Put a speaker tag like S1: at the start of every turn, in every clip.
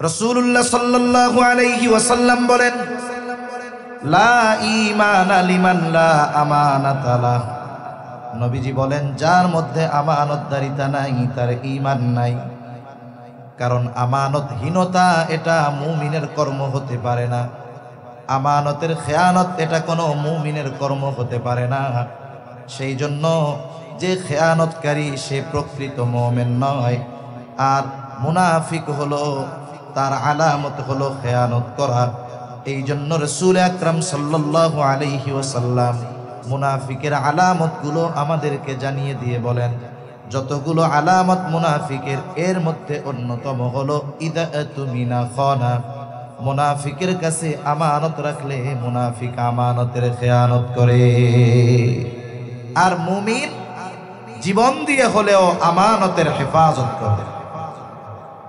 S1: রাসূলুল্লাহ সাল্লাল্লাহু আলাইহি ওয়াসাল্লাম বলেন, লা ঈমানা লিমান লা আমানাতা লাহ। নবীজি বলেন, যার মধ্যে আমানতদারিতা নাই তার ঈমান নাই। কারণ আমানতহীনতা এটা মুমিনের কর্ম হতে পারে না। আমানতের খেয়ানত এটা কোনো মুমিনের কর্ম হতে পারে না। সেই জন্য যে খেয়ানতকারী সে প্রকৃত মুমিন নয়। আর মুনাফিক হলো, তার আলামত হলো খেয়ানত করা। এই জন্য রাসূল আকরাম সাল্লাল্লাহু আলাইহি ওয়াসাল্লাম মুনাফিকের আলামতগুলো আমাদেরকে জানিয়ে দিয়ে বলেন, যতগুলো আলামত মুনাফিকের, এর মধ্যে অন্যতম হলো ইদা তুমিনা খানা। মুনাফিকের কাছে আমানত রাখলে মুনাফিক আমানতের খেয়ানত করে। আর মুমিন জীবন দিয়ে হলেও আমানতের হেফাজত করে।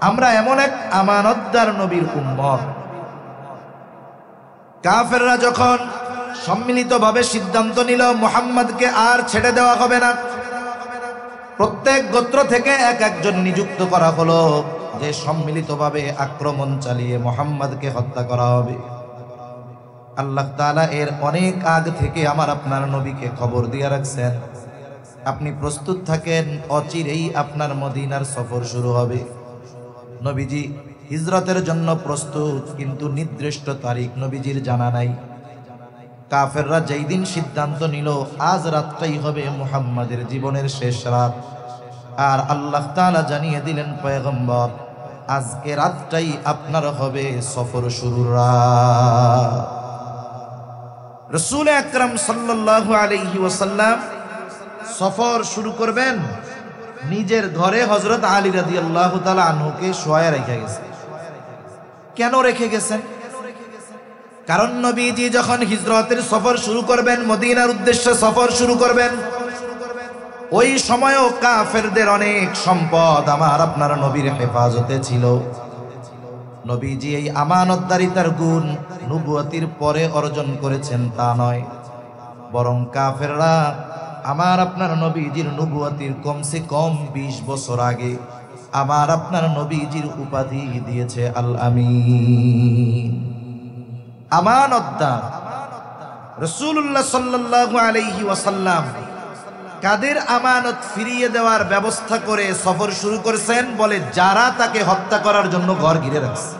S1: আমরা এমন এক আমানতদার নবীর উম্মত। কাফেররা যখন সম্মিলিতভাবে সিদ্ধান্ত নিল মুহাম্মদকে আর ছেড়ে দেওয়া হবে না, প্রত্যেক গোত্র থেকে এক একজন নিযুক্ত করা হলো যে সম্মিলিতভাবে আক্রমণ চালিয়ে মুহাম্মদকে হত্যা করা হবে। আল্লাহ তাআলা এর অনেক আগ থেকে আমার আপনার নবীকে খবর দিয়ে রাখছেন, আপনি প্রস্তুত থাকেন, অচিরেই আপনার মদিনার সফর শুরু হবে। নবীজি হিজরতের জন্য প্রস্তুত, কিন্তু নির্দিষ্ট তারিখ নবীজির জানা নাই। কাফেররা যেই দিন সিদ্ধান্ত নিল আজ রাতটাই হবে মুহাম্মাদের জীবনের শেষ রাত, আর আল্লাহ তাআলা জানিয়ে দিলেন, পয়গম্বর আজকে রাতটাই আপনার হবে সফর শুরুর রাত। রাসূল আকরাম সাল্লাল্লাহু আলাইহি ওয়াসাল্লাম সফর শুরু করবেন, নিজের ঘরে হযরত আলী রাদিয়াল্লাহু তাআলা আনহুকে শোয়ায় রেখে গেছেন। কেন রেখে গেছেন? কারণ নবীজি যখন হিজরতের সফর শুরু করবেন, মদিনার উদ্দেশ্যে সফর শুরু করবেন, ওই সময়ও কাফেরদের অনেক সম্পদ আমার আপনার নবীর হেফাজতে ছিল। নবীজি এই আমানতদারিতার গুণ নবুয়তির পরে অর্জন করেছেন তা নয়, বরং কাফেররা আমার আপনার নবীজির নবুয়তির কমসে কম 20 বছর আগে আমার আপনার নবীজির উপাধি দিয়েছে আল আমিন, আমানতদার। রাসূলুল্লাহ সাল্লাল্লাহু আলাইহি ওয়াসাল্লাম কাদের আমানত ফিরিয়ে দেওয়ার ব্যবস্থা করে সফর শুরু করেছেন? বলে যারা তাকে হত্যা করার জন্য ঘর ঘিরে রাখছে।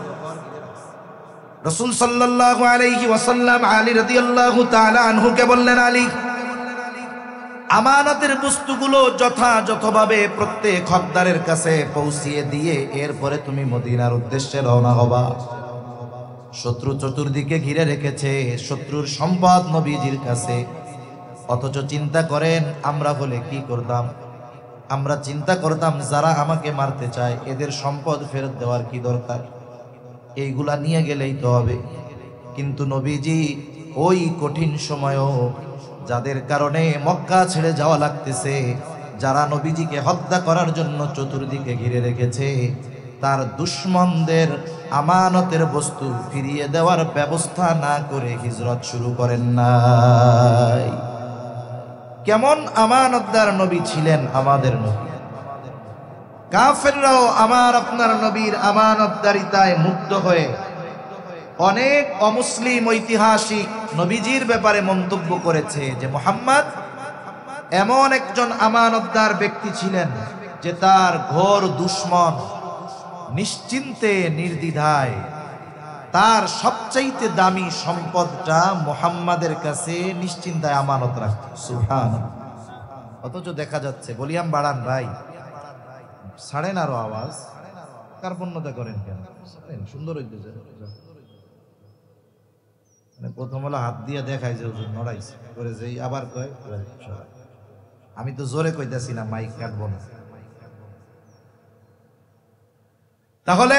S1: রাসূল সাল্লাল্লাহু আলাইহি ওয়াসাল্লাম আলী রাদিয়াল্লাহু তাআলা আনহুকে বললেন, আলী, আমানতের বস্তুগুলো যথাযথভাবে প্রত্যেক হকদারের কাছে পৌঁছিয়ে দিয়ে এরপরে তুমি মদিনার উদ্দেশ্যে রওনা হবা। শত্রু চতুর্দিকে ঘিরে রেখেছে, শত্রুর সম্পদ নবীজির কাছে। অথচ চিন্তা করেন আমরা হলে কি করতাম? আমরা চিন্তা করতাম যারা আমাকে মারতে চায় এদের সম্পদ ফেরত দেওয়ার কি দরকার, এইগুলা নিয়ে গেলেই তো হবে। কিন্তু নবীজি ওই কঠিন সময়ও যাদের কারণে মক্কা ছেড়ে যাওয়া লাগতেছে, যারা নবীজিকে হত্যা করার জন্য চতুর্দিকে ঘিরে রেখেছে, তার দুশমনদের আমানতের বস্তু ফিরিয়ে দেওয়ার ব্যবস্থা না করে হিজরত শুরু করেন নাই। কেমন আমানতদার নবী ছিলেন আমাদের নবী! কাফেররাও আমার আপনার নবীর আমানতদারিতায় মুক্ত হয়ে অনেক অমুসলিম ঐতিহাসিক নবীজির ব্যাপারে মন্তব্য করেছে যে মুহাম্মদ এমন একজন আমানতদার ব্যক্তি ছিলেন যে তার ঘোর দুশমন নিশ্চিন্তে নির্দ্বিধায় তার সবচাইতে দামি সম্পদটা মুহাম্মাদের কাছে নিশ্চিন্তায় আমানত রাখত। সুবহানাল্লাহ। অথচ দেখা যাচ্ছে, ভলিউম বাড়ান ভাই, ছাড়েন আরো আওয়াজ, কার্পণ্যতা করেন কেন? সুন্দর হইতেছে। প্রথম হলো হাত দিয়ে দেখাই যে নড়াইছে করে, যে আবার কয় আমি তো জোরে কইতাছি না, মাইক কাটবো না। তাহলে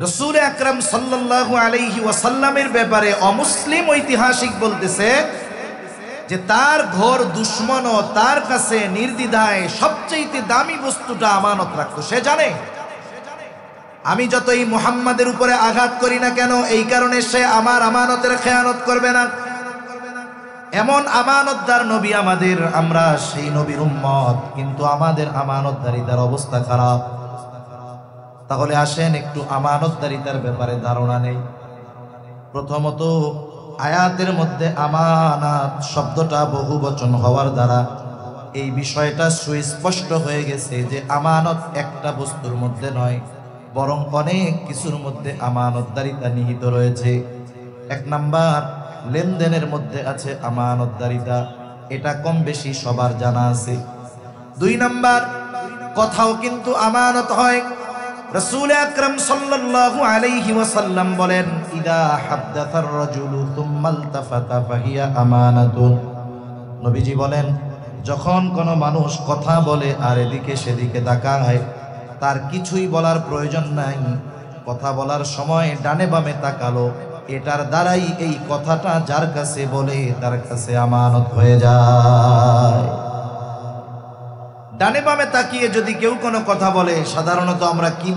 S1: রাসূল আকরাম সাল্লাল্লাহু আলাইহি ওয়াসাল্লামের ব্যাপারে অমুসলিম ঐতিহাসিক বলতেছে যে তার ঘোর দুশমনও তার কাছে নির্দ্বিধায় সবচেয়ে দামি বস্তুটা আমানত রাখতো। সে জানে আমি যতই মুহাম্মাদের উপরে আঘাত করি না কেন, এই কারণে সে আমার আমানতের খেয়ানত করবে না। এমন আমানতদার নবী আমাদের, আমরা সেই নবীর উম্মত, কিন্তু আমাদের আমানতদারিতার অবস্থা খারাপ। তাহলে আসেন একটু আমানতদারিতার ব্যাপারে ধারণা নেই। প্রথমত আয়াতের মধ্যে আমানাত শব্দটা বহুবচন হওয়ার দ্বারা এই বিষয়টা সুস্পষ্ট হয়ে গেছে যে আমানত একটা বস্তুর মধ্যে নয়, বরং অনেক কিছুর মধ্যে আমানতদারিতা নিহিত রয়েছে। এক নাম্বার, লেনদেনের মধ্যে আছে আমানতদারিতা, এটা কম বেশি সবার জানা আছে। দুই নাম্বার, কথাও কিন্তু আমানত হয়। রাসূল আকরাম সাল্লাল্লাহু আলাইহি ওয়াসাল্লাম বলেন, ইদা হাদ্দাথার রাজুলু সুম্মা ইলতাফাতা ফাহিয়া আমানাতুন। নবীজি বলেন, যখন কোনো মানুষ কথা বলে আর এদিকে সেদিকে তাকায়, তার কিছুই বলার প্রয়োজন নাই, কথা বলার সময় ডানে বামে তাকালো, এটার দ্বারাই এই কথাটা যার কাছে বলে তার কাছে আমানত হয়ে যায়। ডানে বামে তাকিয়ে যদি কেউ কোনো কথা বলে, সাধারণত আমরা কি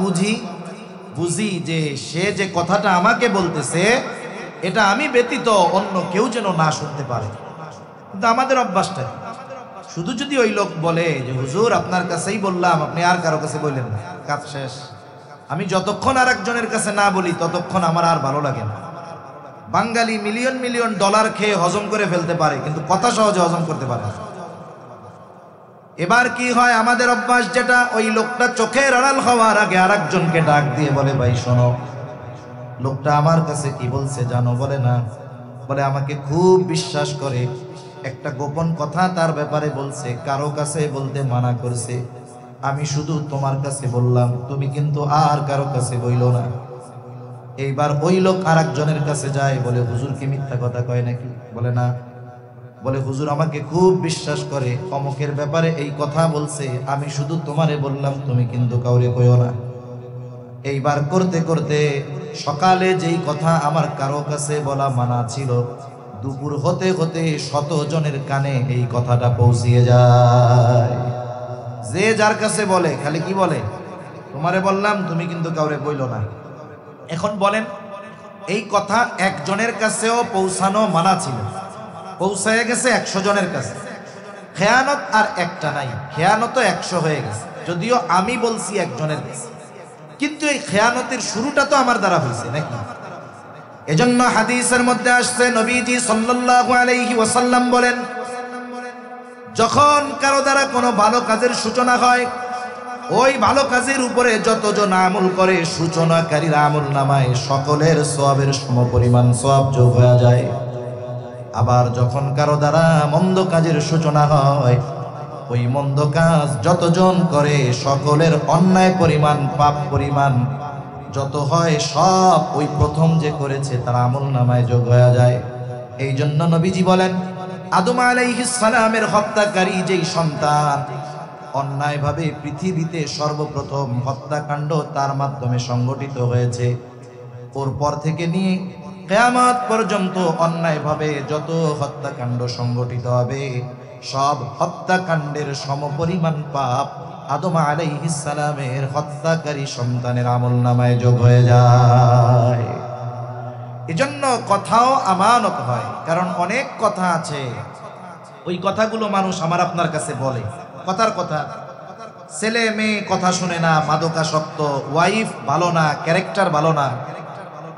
S1: বুঝি যে সে যে কথাটা আমাকে বলতেছে এটা আমি ব্যতীত অন্য কেউ যেন না শুনতে পারে। কিন্তু আমাদের অভ্যাসটা শুধু যদি ওই লোক বলে যে হুজুর আপনার কাছেই বললাম, আপনি আর কারো কাছে বললেন না, কাজ শেষ। আমি যতক্ষণ আর একজনের কাছে না বলি ততক্ষণ আমার আর ভালো লাগে না। বাঙালি মিলিয়ন মিলিয়ন ডলার খেয়ে হজম করে ফেলতে পারে, কিন্তু কথা সহজে হজম করতে পারে না। এবার কি হয়, আমাদের অভ্যাস যেটা, ওই লোকটা চোখের আড়াল হওয়ার আগে আরেকজনকে ডাক দিয়ে বলে, ভাই শোনো, লোকটা আমার কাছে কি বলছে জানো? বলে না। বলে আমাকে খুব বিশ্বাস করে, একটা গোপন কথা তার ব্যাপারে বলছে, কারো কাছে বলতে মানা করছে, আমি শুধু তোমার কাছে বললাম, তুমি কিন্তু আর কারো কাছে বইল না। এইবার ওই লোক আরেকজনের কাছে যায়, বলে হুজুর কি মিথ্যা কথা কয় নাকি? বলে না। বলে হুজুর আমাকে খুব বিশ্বাস করে, অমুকের ব্যাপারে এই কথা বলছে, আমি শুধু তোমারে বললাম, তুমি কিন্তু কাউরে কইও না। এইবার করতে করতে সকালে যেই কথা আমার কারো কাছে বলা মানা ছিল, দুপুর হতে হতে 100 জনের কানে এই কথাটা পৌঁছিয়ে যায়। যে যার কাছে বলে খালি কি বলে, তোমারে বললাম, তুমি কিন্তু কাউরে বইল না। এখন বলেন, এই কথা একজনের কাছেও পৌঁছানো মানা ছিল, পৌঁছায় গেছে 100 জনের কাছে। খেয়ানত আর একটা নাই, খেয়ানত 100 হয়ে গেছে। যদিও আমি বলছি একজনের কাছে, কিন্তু এই খেয়ানতের শুরুটা তো আমার দ্বারা হয়েছে নাকি? এজন্য হাদিসের মধ্যে আসছে, নবীজি সাল্লাল্লাহু আলাইহি ওয়াসাল্লাম বলেন, যখন কারো দ্বারা কোনো ভালো কাজের সূচনা হয়, ওই ভালো কাজের উপরে যতজন আমল করে, সূচনাকারীর আমল নামায় সকলের সওয়াবের সমপরিমাণ সওয়াব যোগ হয়ে যায়। আবার যখন কারো দ্বারা মন্দ কাজের সূচনা হয়, ওই মন্দ কাজ যতজন করে সকলের অন্যায় পরিমাণ, পাপ পরিমাণ যত হয়, সব ওই প্রথম যে করেছে তার আমল নামায় যোগ হয়ে যায়। এই জন্য নবীজি বলেন, আদম আলাইহিস সালামের হত্যাকারী যেই সন্তান, অন্যায়ভাবে পৃথিবীতে সর্বপ্রথম হত্যাকাণ্ড তার মাধ্যমে সংগঠিত হয়েছে, ওর পর থেকে নিয়ে কিয়ামত পর্যন্ত অন্যায়ভাবে যত হত্যাকাণ্ড সংগঠিত হবে, সব হত্যাকাণ্ডের সমপরিমাণ পাপ আদম আলাইহিস সালামের হত্যাকারী সন্তানের আমলনামায় যোগ হয়ে যায়। এজন্য কথাও আমানত হয়, কারণ অনেক কথা আছে, ওই কথাগুলো মানুষ আমার আপনার কাছে বলে, কথার কথা, ছেলে মেয়ে কথা শুনে না, মাদকাসক্ত, ওয়াইফ ভালো না, ক্যারেক্টার ভালো না,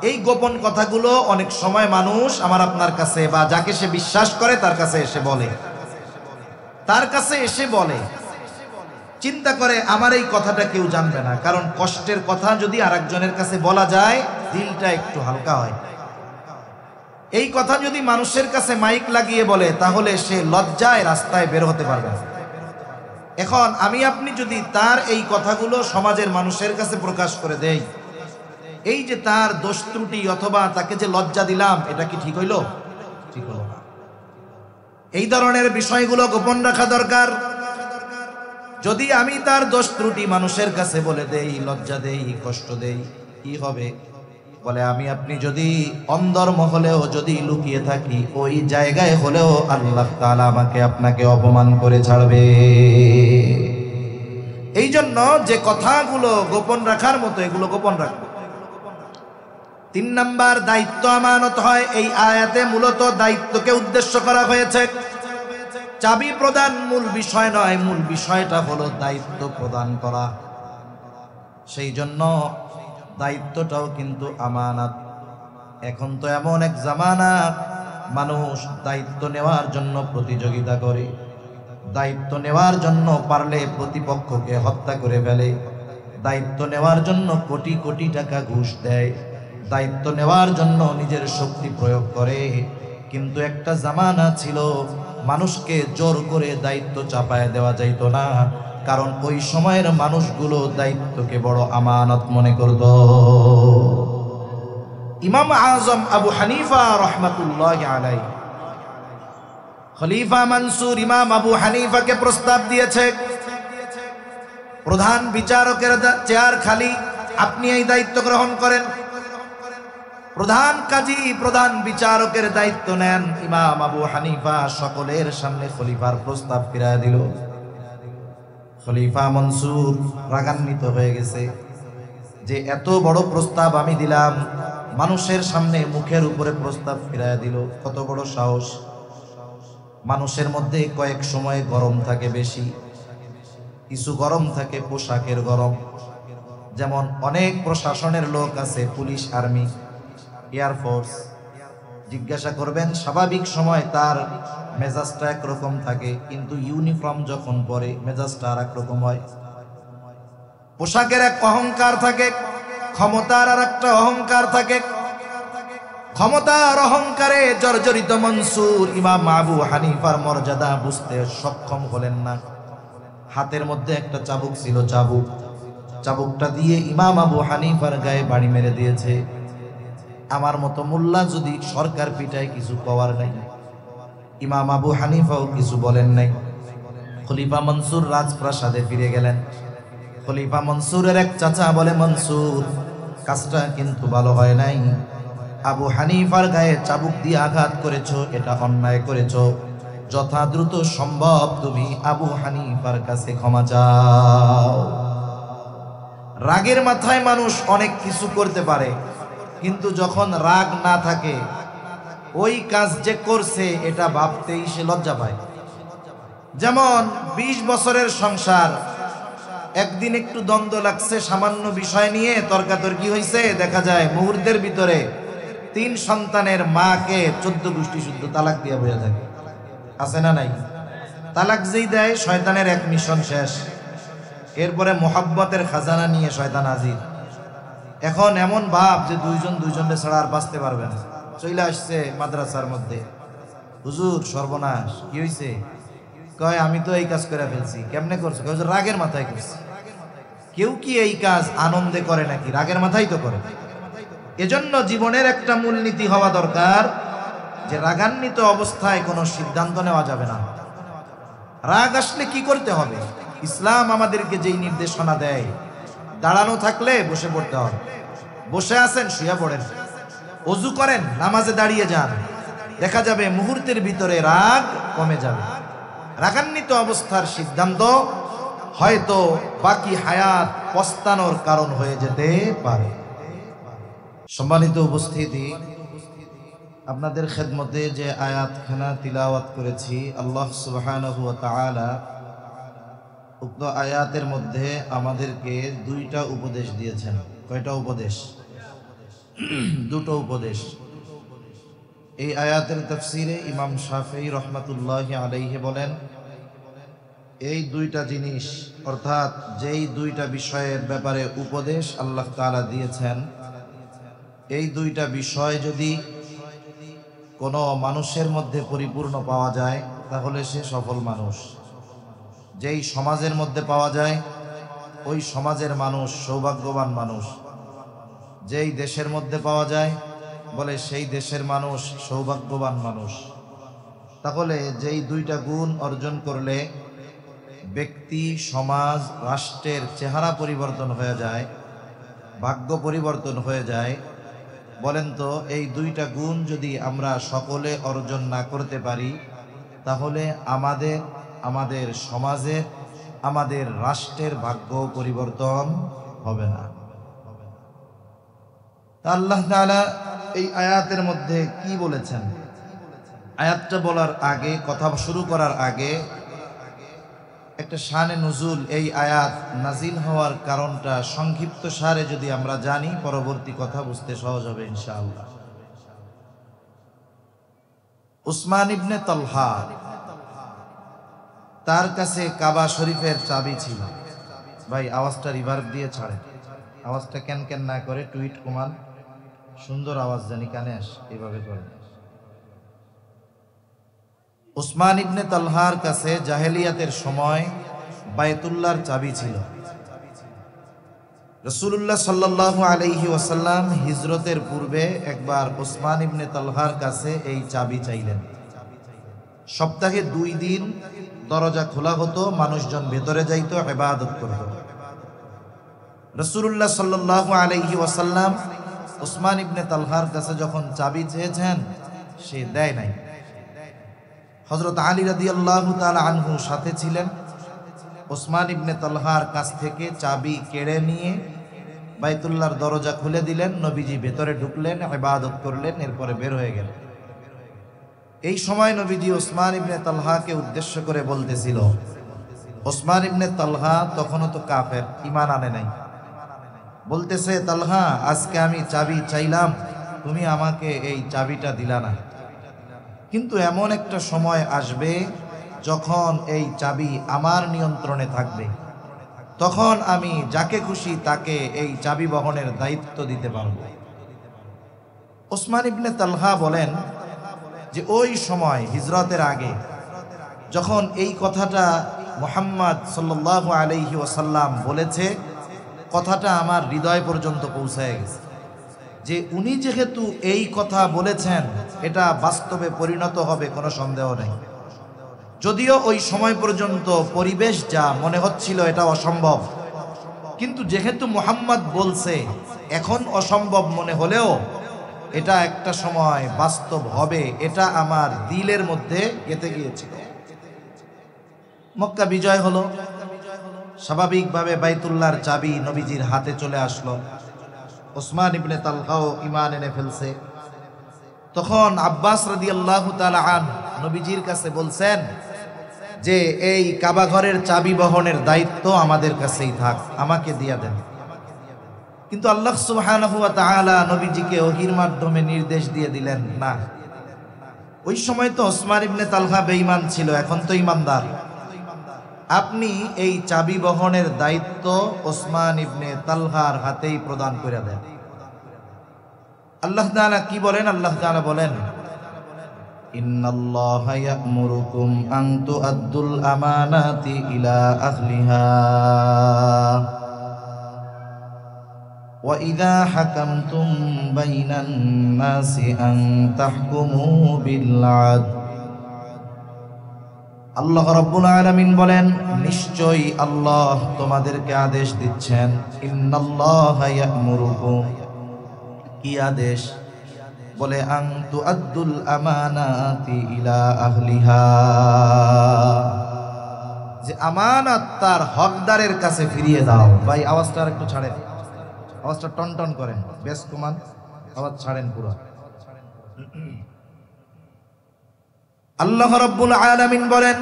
S1: এই গোপন কথাগুলো অনেক সময় মানুষ আমার আপনার কাছে বা যাকে সে বিশ্বাস করে তার কাছে এসে বলে, তার কাছে এসে বলে, চিন্তা করে আমার এই কথাটা কেউ জানবে না, কারণ কষ্টের কথা যদি আরেকজনের কাছে বলা যায় দিলটা একটু হালকা হয়। এই কথা যদি মানুষের কাছে মাইক লাগিয়ে বলে, তাহলে সে লজ্জায় রাস্তায় বের হতে পারবে না। এখন আমি আপনি যদি তার এই কথাগুলো সমাজের মানুষের কাছে প্রকাশ করে দেই, এই যে তার দোষ ত্রুটি অথবা তাকে যে লজ্জা দিলাম, এটা কি ঠিক হইল? ঠিক হলো না। এই ধরনের বিষয়গুলো গোপন রাখা দরকার। যদি আমি তার দোষ ত্রুটি মানুষের কাছে বলে দেই, লজ্জা দেই, কষ্ট দেই, কি হবে? বলে আমি আপনি যদি অন্দরমহলেও যদি লুকিয়ে থাকি, ওই জায়গায় হলেও আল্লাহ তাআলা আমাকে আপনাকে অপমান করে ছাড়বে। এই জন্য যে কথাগুলো গোপন রাখার মতো, এগুলো গোপন রাখবো। 3 নাম্বার, দায়িত্ব আমানত হয়। এই আয়াতে মূলত দায়িত্বকে উদ্দেশ্য করা হয়েছে। চাবি প্রদান মূল বিষয় নয়, মূল বিষয়টা হলো দায়িত্ব প্রদান করা। সেই জন্য দায়িত্বটাও কিন্তু আমানত। এখন তো এমন এক জামানা, মানুষ দায়িত্ব নেওয়ার জন্য প্রতিযোগিতা করে, দায়িত্ব নেওয়ার জন্য পারলে প্রতিপক্ষকে হত্যা করে ফেলে, দায়িত্ব নেওয়ার জন্য কোটি কোটি টাকা ঘুষ দেয়, দায়িত্ব নেওয়ার জন্য নিজের শক্তি প্রয়োগ করে। কিন্তু একটা জামানা ছিল, মানুষকে জোর করে দায়িত্ব চাপায় দেওয়া যাইত না, কারণ ওই সময়ের মানুষগুলো দায়িত্বকে বড় আমানত মনে করত। ইমাম আজম আবু হানিফা রহমাতুল্লাহি আলাইহি, খলিফা মনসুর ইমাম আবু হানিফাকে প্রস্তাব দিয়েছে, প্রধান বিচারকের চেয়ার খালি, আপনি এই দায়িত্ব গ্রহণ করেন। প্রধান কাজী, প্রধান বিচারকের দায়িত্ব নেন ইমাম আবু হানিফা। সকলের সামনে খলিফার প্রস্তাব ফিরায় দিল। খলিফা মনসুর রাগান্বিত হয়ে গেছে যে এত বড় প্রস্তাব আমি দিলাম, মানুষের সামনে মুখের উপরে প্রস্তাব ফিরায় দিল, কত বড় সাহস। মানুষের মধ্যে কয়েক সময় গরম থাকে বেশি, কিছু গরম থাকে পোশাকের গরম। যেমন অনেক প্রশাসনের লোক আছে, পুলিশ, আর্মি, এয়ারফোর্স, জিজ্ঞাসা করবেন স্বাভাবিক সময় তার মেজাজটা একরকম থাকে, কিন্তু ইউনিফর্ম যখন পরে মেজাজটা আর একরকম হয়। পোশাকের এক অহংকার থাকে, ক্ষমতার আর একটা অহংকার থাকে। ক্ষমতার অহংকারে জর্জরিত মনসুর ইমাম আবু হানিফার মর্যাদা বুঝতে সক্ষম হলেন না। হাতের মধ্যে একটা চাবুক ছিল, চাবুকটা দিয়ে ইমাম আবু হানিফার গায়ে বাড়ি মেরে দিয়েছে। আমার মতো মোল্লা যদি সরকার পিটায় কিছু পাওয়ার নাই, ইমাম আবু হানিফাও কিছু বলেন নাই। খলিফা মনসুর রাজপ্রাসাদে ফিরে গেলেন। খলিফা মনসুরের এক চাচা বলে, মনসুর, কাজটা কিন্তু ভালো হয় নাই, আবু হানিফার গায়ে চাবুক দিয়ে আঘাত করেছো, এটা অন্যায় করেছো, যথা দ্রুত সম্ভব তুমি আবু হানিফার কাছে ক্ষমা চাও। রাগের মাথায় মানুষ অনেক কিছু করতে পারে, কিন্তু যখন রাগ না থাকে, ওই কাজ যে করছে এটা ভাবতেই সে লজ্জা পায়। যেমন 20 বছরের সংসার, একদিন একটু দ্বন্দ্ব লাগছে সামান্য বিষয় নিয়ে, তর্কাতর্কি হয়েছে, দেখা যায় মুহূর্তের ভিতরে 3 সন্তানের মাকে 14 গোষ্ঠী শুদ্ধ তালাক দিয়ে বসে থাকে। আছে না নাই? তালাক যেই দেয়, শয়তানের এক মিশন শেষ। এরপরে মোহাব্বতের খাজানা নিয়ে শয়তান হাজির। এখন এমন ভাব যে দুইজনে ছাড়া আর বাঁচতে পারবে না। চলে আসছে মাদ্রাসার মধ্যে, হুজুর সর্বনাশ, কি হয়েছে? কয় আমি তো এই কাজ করে ফেলছি। কেমনে করছে? কয় রাগের মাথায় করছে। কেউ কি এই কাজ আনন্দে করে নাকি? রাগের মাথায় তো করে। এজন্য জীবনের একটা মূলনীতি হওয়া দরকার যে রাগান্বিত অবস্থায় কোনো সিদ্ধান্ত নেওয়া যাবে না। রাগ আসলে কি করতে হবে? ইসলাম আমাদেরকে যেই নির্দেশনা দেয়, দাঁড়ানো থাকলে বসে পড়তে হবে, বসে আছেন শুয়ে পড়েন, ওযু করেন, নামাজে দাঁড়িয়ে যান, দেখা যাবে মুহূর্তের ভিতরে রাগ কমে যাবে। রাগান্বিত অবস্থার সিদ্ধান্ত হয়তো বাকি হায়াত পস্তানোর কারণ হয়ে যেতে পারে। সম্মানিত উপস্থিতি, আপনাদের খেদমতে যে আয়াতখানা তিলাওয়াত করেছি, আল্লাহ সুবহানাহু ওয়া তাআলা উক্ত আয়াতের মধ্যে আমাদেরকে 2টা উপদেশ দিয়েছেন। কয়টা উপদেশ? 2টো উপদেশ। এই আয়াতের তাফসিরে ইমাম শাফিঈ রাহমাতুল্লাহি আলাইহি বলেন, এই 2টা জিনিস, অর্থাৎ যেই 2টা বিষয়ের ব্যাপারে উপদেশ আল্লাহ তাআলা দিয়েছেন, এই 2টা বিষয় যদি কোনো মানুষের মধ্যে পরিপূর্ণ পাওয়া যায়, তাহলে সে সফল মানুষ। যেই সমাজের মধ্যে পাওয়া যায়, ওই সমাজের মানুষ সৌভাগ্যবান মানুষ। যেই দেশের মধ্যে পাওয়া যায়, বলে সেই দেশের মানুষ সৌভাগ্যবান মানুষ। তাহলে যেই 2টা গুণ অর্জন করলে ব্যক্তি, সমাজ, রাষ্ট্রের চেহারা পরিবর্তন হয়ে যায়, ভাগ্য পরিবর্তন হয়ে যায়, বলেন তো এই 2টা গুণ যদি আমরা সকলে অর্জন না করতে পারি, তাহলে আমাদের সমাজে, আমাদের রাষ্ট্রের ভাগ্য পরিবর্তন হবে না। আল্লাহ তাআলা এই আয়াতের মধ্যে কি বলেছেন? আয়াতটা বলার আগে, কথা শুরু করার আগে একটা শানে নুজুল, এই আয়াত নাজিল হওয়ার কারণটা সংক্ষিপ্ত সারে যদি আমরা জানি, পরবর্তী কথা বুঝতে সহজ হবে ইনশাআল্লাহ। উসমান ইবনে তালহা, তার কাছে কাবা শরীফের চাবি ছিল। ভাই আওয়াজটা রিভার্ব দিয়ে ছাড়ে, আওয়াজটা কেন কেন না করে টুইট কমান, সুন্দর আওয়াজ জানি কানে আস, এইভাবে করে। উসমান ইবনে তালহার কাছে জাহেলিয়াতের সময় বায়তুল্লাহর চাবি ছিল। রাসূলুল্লাহ সাল্লাল্লাহু আলাইহি ওয়াসাল্লাম হিজরতের পূর্বে একবার উসমান ইবনে তালহার কাছে এই চাবি চাইলেন। সপ্তাহে 2 দিন দরজা খোলা হতো, মানুষজন ভেতরে যাইতো, ইবাদত করত। রাসূলুল্লাহ সাল্লাল্লাহু আলাইহি ওয়াসাল্লাম উসমান ইবনে তালহার কাছে যখন চাবি চেয়েছেন, সে দেয় নাই। হযরত আলী রাদিয়াল্লাহু তাআলা আনহু সাথে ছিলেন। উসমান ইবনে তালহার কাছ থেকে চাবি কেড়ে নিয়ে বাইতুল্লাহর দরজা খুলে দিলেন। নবীজি ভেতরে ঢুকলেন, ইবাদত করলেন, এরপরে বের হয়ে গেলেন। এই সময় নবীজি উসমান ইবনে তালহাকে উদ্দেশ্য করে বলতেছিল, উসমান ইবনে তালহা তখনও তো কাফের, ঈমান আনে নাই। বলতেছে, তালহা আজকে আমি চাবি চাইলাম, তুমি আমাকে এই চাবিটা দিলা না, কিন্তু এমন একটা সময় আসবে যখন এই চাবি আমার নিয়ন্ত্রণে থাকবে, তখন আমি যাকে খুশি তাকে এই চাবি বহনের দায়িত্ব দিতে পারব। উসমান ইবনে তালহা বলেন যে ওই সময় হিজরতের আগে যখন এই কথাটা মুহাম্মদ সাল্লাল্লাহু আলাইহি ওয়াসাল্লাম বলেছে, কথাটা আমার হৃদয় পর্যন্ত পৌঁছায় গেছে, যে উনি যেহেতু এই কথা বলেছেন, এটা বাস্তবে পরিণত হবে, কোনো সন্দেহ নেই। যদিও ওই সময় পর্যন্ত পরিবেশ যা মনে হচ্ছিল এটা অসম্ভব, কিন্তু যেহেতু মুহাম্মদ বলছে, এখন অসম্ভব মনে হলেও এটা একটা সময় বাস্তব হবে, এটা আমার দিলের মধ্যে গেঁথে গিয়েছিল। মক্কা বিজয় হলো, স্বাভাবিকভাবে বাইতুল্লাহর চাবি নবীজির হাতে চলে আসলো। উসমান ইবনে তালহাও ঈমান এনে ফেলছে। তখন আব্বাস রাদিয়াল্লাহু তাআলা আনহু নবীজির কাছে বলছেন যে এই কাবা ঘরের চাবি বহনের দায়িত্ব আমাদের কাছেই থাক, আমাকে দিয়া দেন। কিন্তু আল্লাহ সুবহানাহু ওয়া তাআলা নবীজিকে ওহীর মাধ্যমে নির্দেশ দিয়ে দিলেন, না, ওই সময় তো উসমান ইবনে তালহা বেঈমান ছিল, এখন তো ঈমানদার। আপনি এই চাবি বহনের দায়িত্ব উসমান ইবনে তালহার হাতেই প্রদান করে দেন। আল্লাহ তাআলা কি বলেন? আল্লাহ তাআলা বলেন, ইন্নাল্লাহা ইয়া'মুরুকুম আন তু'আদ্দুল আমানাতি ইলা আহলিহা ওয়া ইযা হাকামতুম বাইনান নাসি আন তাহকুমু বিল আদল। আল্লাহ রাব্বুল আলামিন বলেন, নিশ্চয়ই আল্লাহ তোমাদেরকে আদেশ দিচ্ছেন। ইন্নাল্লাহা ইয়া'মুরুকুম, কি আদেশ? বলে আন তু'আদ্দুল আমানাতি ইলা আহলিহা, যে আমানত তার হকদারের কাছে ফিরিয়ে দাও। ভাই আওয়াজটা একটু ছাড়েন, আওয়াজটা টনটন করেন, বেশ কমান, আওয়াজ ছাড়েন পুরো। আল্লাহ রাব্বুল আলামিন বলেন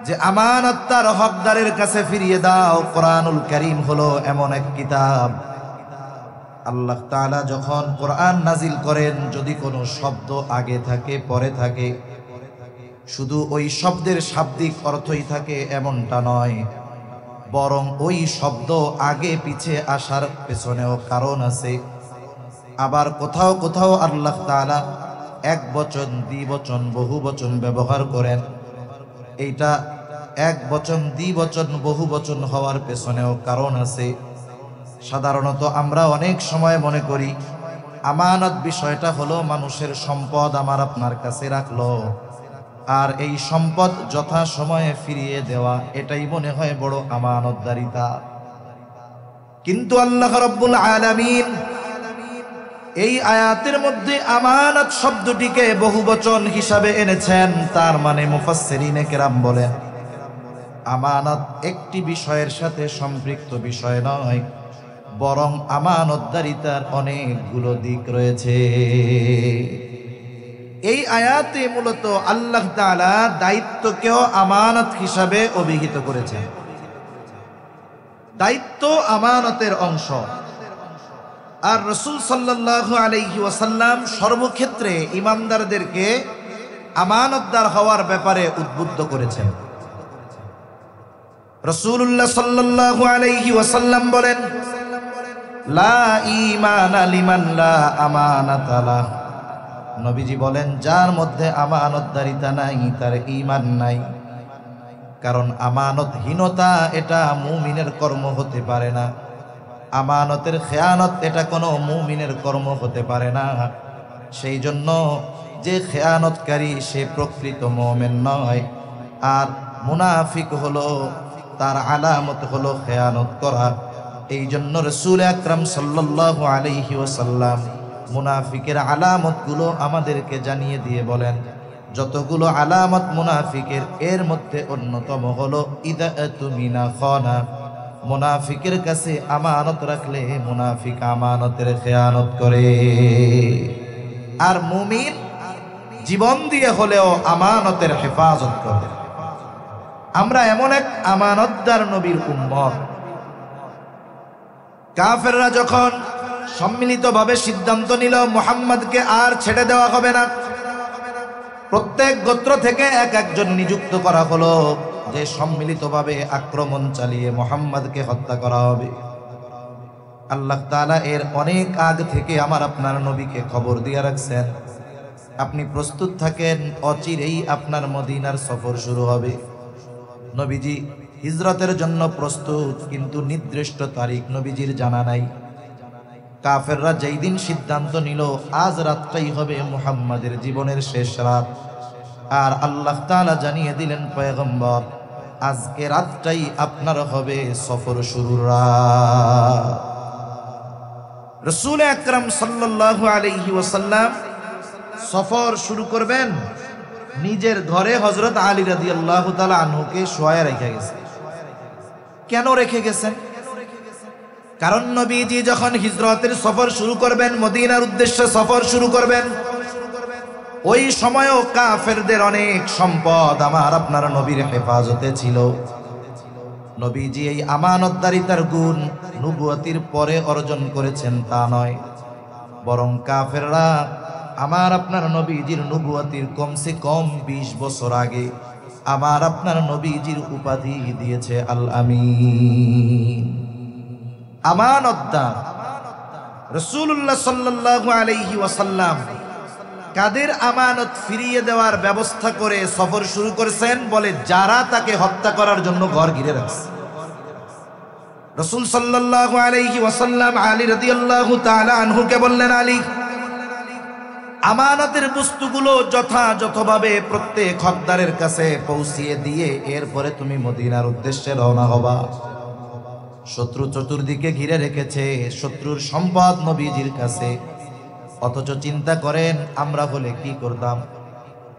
S1: যে আমানত তার হকদারের কাছে ফিরিয়ে দাও। কোরআনুল কারীম হলো এমন এক কিতাব, আল্লাহ তাআলা যখন কোরআন নাজিল করেন, যদি কোনো শব্দ আগে থাকে পরে থাকে, শুধু ওই শব্দের শাব্দিক অর্থই থাকে এমনটা নয়, বরং ওই শব্দ আগে পিছে আসার পেছনেও কারণ আছে। আবার কোথাও কোথাও আল্লাহ তাআলা এক বচন, দ্বিবচন, বহু বচন ব্যবহার করেন। এইটা এক বচন, দ্বিবচন, বহু বচন হওয়ার পেছনেও কারণ আছে। সাধারণত আমরা অনেক সময় মনে করি আমানত বিষয়টা হলো মানুষের সম্পদ আমার আপনার কাছে রাখলো, আর এই সম্পদ যথা সময়ে ফিরিয়ে দেওয়া, এটাই মনে হয় বড় আমানতদারিতা। কিন্তু আল্লাহ রাব্বুল আলামিন এই আয়াতের মধ্যে আমানত শব্দটিকে বহুবচন হিসাবে এনেছেন। তার মানে মুফাসসিরিনে কেরাম বলেন, আমানত একটি বিষয়ের সাথে সম্পৃক্ত বিষয় নয়, বরং আমানতদারিতার অনেকগুলো দিক রয়েছে। এই আয়াতে মূলত আল্লাহ তাআলা দায়িত্বকেও আমানত হিসাবে অভিহিত করেছেন। দায়িত্ব আমানতের অংশ। আর রাসূল সাল্লাল্লাহু আলাইহি ওয়াসাল্লাম সর্বক্ষেত্রে ইমানদারদেরকে আমানতদার হওয়ার ব্যাপারে উদ্বুদ্ধ করেছেন। রাসূলুল্লাহ সাল্লাল্লাহু আলাইহি ওয়াসাল্লাম বলেন, লা ঈমানা লিমান লা আমানাতা লাহ। নবীজি বলেন, যার মধ্যে আমানতদারিতা নাই তার ঈমান নাই। কারণ আমানতহীনতা এটা মুমিনের কর্ম হতে পারে না। আমানতের খেয়ানত এটা কোনো মুমিনের কর্ম হতে পারে না। সেই জন্য যে খেয়ানতকারী সে প্রকৃত মুমিন নয়। আর মুনাফিক হলো, তার আলামত হলো খেয়ানত করা। এই জন্য রাসূল আকরাম সাল্লাল্লাহু আলাইহি ওয়াসাল্লাম মুনাফিকের আলামতগুলো আমাদেরকে জানিয়ে দিয়ে বলেন, যতগুলো আলামত মুনাফিকের, এর মধ্যে অন্যতম হলো ইদা তুমিনা খানা। মুনাফিকের কাছে আমানত রাখলে মুনাফিক আমানতের খেয়ানত করে। আর মুমিন জীবন দিয়ে হলেও আমানতের হেফাজত করে। আমরা এমন এক আমানতদার নবীর উম্মত। কাফেররা যখন সম্মিলিতভাবে সিদ্ধান্ত নিল মুহাম্মদকে আর ছেড়ে দেওয়া হবে না, প্রত্যেক গোত্র থেকে এক একজন নিযুক্ত করা হলো যে সম্মিলিতভাবে আক্রমণ চালিয়ে মুহাম্মদকে হত্যা করা হবে। আল্লাহ তাআলা এর অনেক আগ থেকে আমার আপনার নবীকে খবর দিয়ে রাখছেন, আপনি প্রস্তুত থাকেন, অচিরেই আপনার মদিনার সফর শুরু হবে। নবীজি হিজরতের জন্য প্রস্তুত, কিন্তু নির্দিষ্ট তারিখ নবীজির জানা নাই। কাফেররা যেই দিন সিদ্ধান্ত নিল আজ রাতটাই হবে মুহাম্মাদের জীবনের শেষ রাত, আর আল্লাহ তাআলা জানিয়ে দিলেন, পয়গম্বর আজকে রাতটাই আপনার হবে সফর শুরুর রাত। রাসূল আকরাম সাল্লাল্লাহু আলাইহি ওয়াসাল্লাম সফর শুরু করবেন, নিজের ঘরে হযরত আলী রাদিয়াল্লাহু তাআলা আনহুকে শোয়ায় রেখে গেছেন। কেন রেখে গেছেন? কারণ নবীজি যখন হিজরতের সফর শুরু করবেন, মদিনার উদ্দেশ্যে সফর শুরু করবেন, ওই সময়ও কাফেরদের অনেক সম্পদ আমার আপনার নবীর হেফাজতে ছিল। নবীজি এই আমানতদারিতার গুণ নবুয়তির পরে অর্জন করেছেন তা নয়, বরং কাফেররা আমার আপনার নবীজির নবুয়তির কমসে কম 20 বছর আগে আমার আপনার নবীজির উপাধি দিয়েছে আল আমিন, আমানতদার। রাসূলুল্লাহ সাল্লাল্লাহু আলাইহি ওয়াসাল্লাম কাদের আমানত ফিরিয়ে দেওয়ার ব্যবস্থা করে সফর শুরু করেছেন? বলে যারা তাকে হত্যা করার জন্য ঘর ঘিরে রাখছে। রাসূল সাল্লাল্লাহু আলাইহি ওয়াসাল্লাম আলী রাদিয়াল্লাহু তাআলা আনহুকে বললেন, আলী, আমানতের বস্তুগুলো যথাযথভাবে প্রত্যেক হকদারের কাছে পৌঁছিয়ে দিয়ে এরপরে তুমি মদিনার উদ্দেশ্যে রওনা হবা। শত্রু চতুর্দিকে ঘিরে রেখেছে, শত্রুর সম্পদ নবীজির কাছে। অথচ চিন্তা করেন আমরা হলে কি করতাম?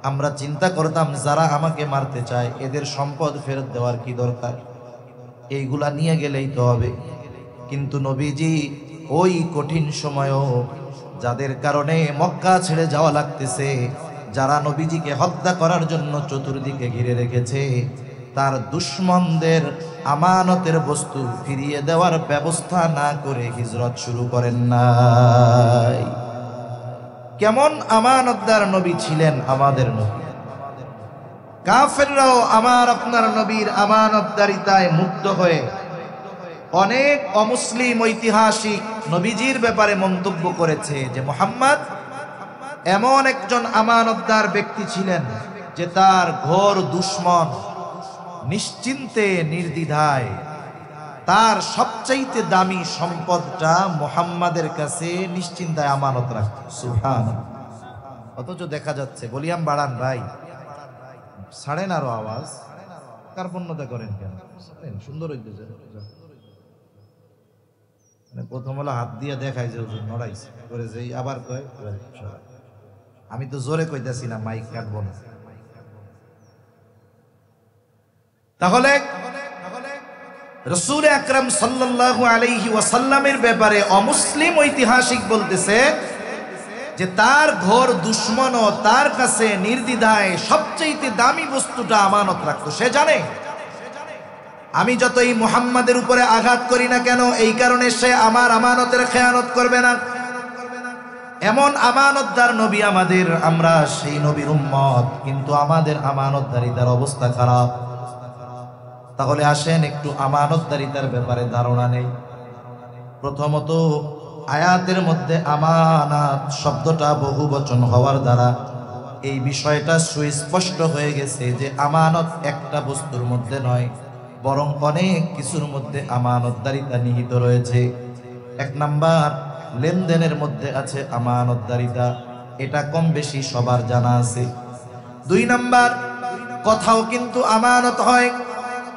S1: আমরা চিন্তা করতাম যারা আমাকে মারতে চায় এদের সম্পদ ফেরত দেওয়ার কি দরকার, এইগুলা নিয়ে গেলেই তো হবে। কিন্তু নবীজি ওই কঠিন সময়ও যাদের কারণে মক্কা ছেড়ে যাওয়া লাগতেছে, যারা নবীজিকে হত্যা করার জন্য চতুর্দিকে ঘিরে রেখেছে, তার দুশমনদের আমানতের বস্তু ফিরিয়ে দেওয়ার ব্যবস্থা না করে হিজরত শুরু করেন নাই। কেমন আমানতদার নবী ছিলেন আমাদের নবী! কাফেররাও আমার আপনার নবীর আমানতদারিতায় মুগ্ধ হয়ে অনেক অমুসলিম ঐতিহাসিক নবীজির ব্যাপারে মন্তব্য করেছে যে মুহাম্মদ এমন একজন আমানতদার ব্যক্তি ছিলেন যে তার ঘোর দুশমন নিশ্চিন্তে নির্দ্বিধায় তার সবচাইতে দামি সম্পদটা মুহাম্মাদের কাছে নিশ্চিন্তায় আমানত রাখত। সুবহানাল্লাহ। অথচ দেখা যাচ্ছে, ভলিউম বাড়ান ভাই, ছাড়েন আরো আওয়াজ, কার্পণ্যতা করেন কেন? সুন্দর হইতেছে। প্রথম হলো হাত দিয়ে দেখাই যে নড়াইছে করে, যে আবার কয় আমি তো জোরে কইতাছি না, মাইক কাটবো না। তাহলে রাসূল আকরাম সাল্লাল্লাহু আলাইহি ওয়াসাল্লামের ব্যাপারে অমুসলিম ঐতিহাসিক বলতেছে যে তার ঘোর দুশ্মনও তার কাছে নির্দ্বিধায় সবচেয়ে দামি বস্তুটা আমানত রাখতো। সে জানে আমি যতই মুহাম্মাদের উপরে আঘাত করি না কেন, এই কারণে সে আমার আমানতের খেয়ানত করবে না। এমন আমানতদার নবী আমাদের, আমরা সেই নবীর উম্মত, কিন্তু আমাদের আমানতদারিতার অবস্থা খারাপ। তাহলে আসেন একটু আমানতদারিতার ব্যাপারে ধারণা নেই। প্রথমত আয়াতের মধ্যে আমানাত শব্দটা বহুবচন হওয়ার দ্বারা এই বিষয়টা সুস্পষ্ট হয়ে গেছে যে আমানত একটা বস্তুর মধ্যে নয়, বরং অনেক কিছুর মধ্যে আমানতদারিতা নিহিত রয়েছে। এক নাম্বার, লেনদেনের মধ্যে আছে আমানতদারিতা, এটা কম বেশি সবার জানা আছে। দুই নাম্বার, কথাও কিন্তু আমানত হয়।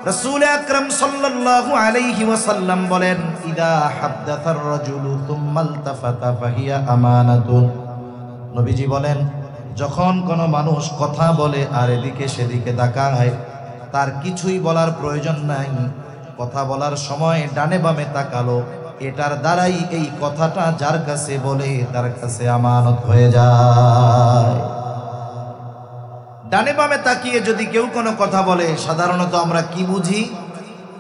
S1: রাসূল আকরাম সাল্লাল্লাহু আলাইহি ওয়াসাল্লাম বলেন, ইদা হাদ্দাসার রাজুলু সুম্মা ইলতাফাতা ফাহিয়া আমানাতুন। নবীজি বলেন, যখন কোনো মানুষ কথা বলে আর এদিকে সেদিকে তাকায়, তার কিছুই বলার প্রয়োজন নাই, কথা বলার সময় ডানে বামে তাকালো, এটার দ্বারাই এই কথাটা যার কাছে বলে তার কাছে আমানত হয়ে যায়। ডানে বামে তাকিয়ে যদি কেউ কোনো কথা বলে, সাধারণত আমরা কি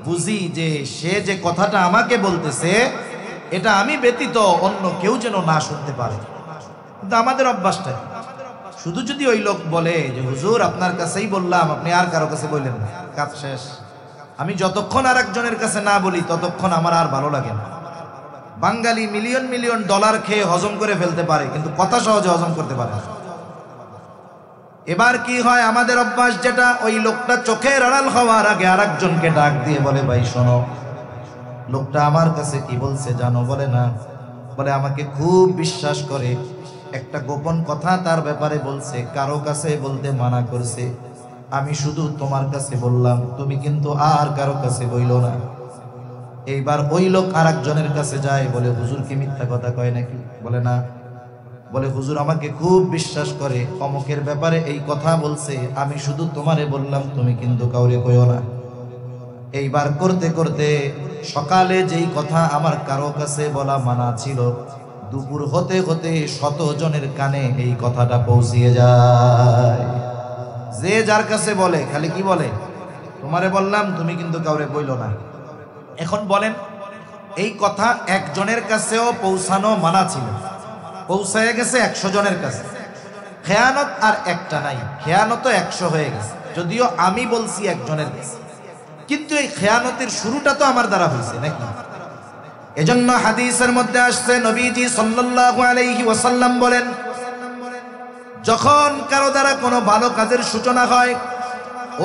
S1: বুঝি যে সে যে কথাটা আমাকে বলতেছে এটা আমি ব্যতীত অন্য কেউ যেন না শুনতে পারে। কিন্তু আমাদের অভ্যাসটা শুধু যদি ওই লোক বলে যে হুজুর আপনার কাছেই বললাম, আপনি আর কারো কাছে বললেন না, কাজ শেষ। আমি যতক্ষণ আর একজনের কাছে না বলি ততক্ষণ আমার আর ভালো লাগে না। বাঙালি মিলিয়ন মিলিয়ন ডলার খেয়ে হজম করে ফেলতে পারে, কিন্তু কথা সহজে হজম করতে পারে না। এবার কি হয়, আমাদের অভ্যাস যেটা, ওই লোকটা চোখের আড়াল হওয়ার আগে আরেকজনকে ডাক দিয়ে বলে, ভাই শোনো, লোকটা আমার কাছে কি বলছে জানো? বলে না। বলে আমাকে খুব বিশ্বাস করে, একটা গোপন কথা তার ব্যাপারে বলছে, কারো কাছে বলতে মানা করছে, আমি শুধু তোমার কাছে বললাম, তুমি কিন্তু আর কারো কাছে বইলো না। এইবার ওই লোক আরেকজনের কাছে যায়, বলে হুজুর কি মিথ্যা কথা কয় নাকি? বলে না। বলে হুজুর আমাকে খুব বিশ্বাস করে, অমুকের ব্যাপারে এই কথা বলছে, আমি শুধু তোমারে বললাম, তুমি কিন্তু কাউরে কইও না। এইবার করতে করতে সকালে যেই কথা আমার কারো কাছে বলা মানা ছিল, দুপুর হতে হতে 100 জনের কানে এই কথাটা পৌঁছিয়ে যায়। যে যার কাছে বলে খালি কি বলে, তোমারে বললাম, তুমি কিন্তু কাউরে বইলো না। এখন বলেন, এই কথা একজনের কাছেও পৌঁছানো মানা ছিল, পৌঁছায় গেছে 100 জনের কাছে। খেয়ানত আর একটা নাই, খেয়ানত 100 হয়ে গেছে। যদিও আমি বলছি একজনের কাছে, কিন্তু এই খেয়ানতের শুরুটা তো আমার দ্বারা হয়েছে নাকি? এজন্য হাদিসের মধ্যে আসছে, নবীজি সাল্লাল্লাহু আলাইহি ওয়াসাল্লাম বলেন, যখন কারো দ্বারা কোনো ভালো কাজের সূচনা হয়,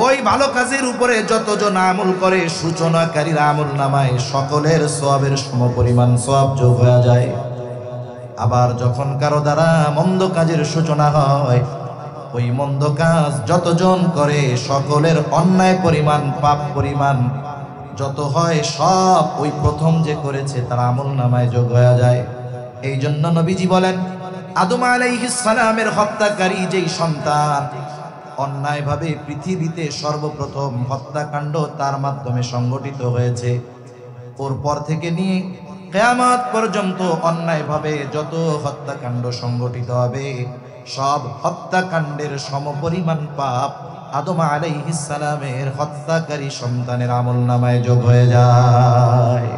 S1: ওই ভালো কাজের উপরে যতজন আমল করে, সূচনাকারীর আমল নামায় সকলের সওয়াবের সমপরিমাণ সওয়াব যোগ হয়ে যায়। আবার যখন কারো দ্বারা মন্দ কাজের সূচনা হয়, ওই মন্দ কাজ যতজন করে সকলের অন্যায় পরিমাণ, পাপ পরিমাণ যত হয়, সব ওই প্রথম যে করেছে তার আমল নামায় যোগ হয়ে যায়। এই জন্য নবীজি বলেন, আদম আলাইহিস সালামের হত্যাকারী যেই সন্তান, অন্যায়ভাবে পৃথিবীতে সর্বপ্রথম হত্যাকাণ্ড তার মাধ্যমে সংগঠিত হয়েছে, ওর পর থেকে নিয়ে কিয়ামত পর্যন্ত অন্যায়ভাবে যত হত্যাকাণ্ড সংগঠিত হবে, সব হত্যাকাণ্ডের সমপরিমাণ পাপ আদম আলাইহিস সালামের হত্যাকারী সন্তানের আমলনামায় যোগ হয়ে যায়।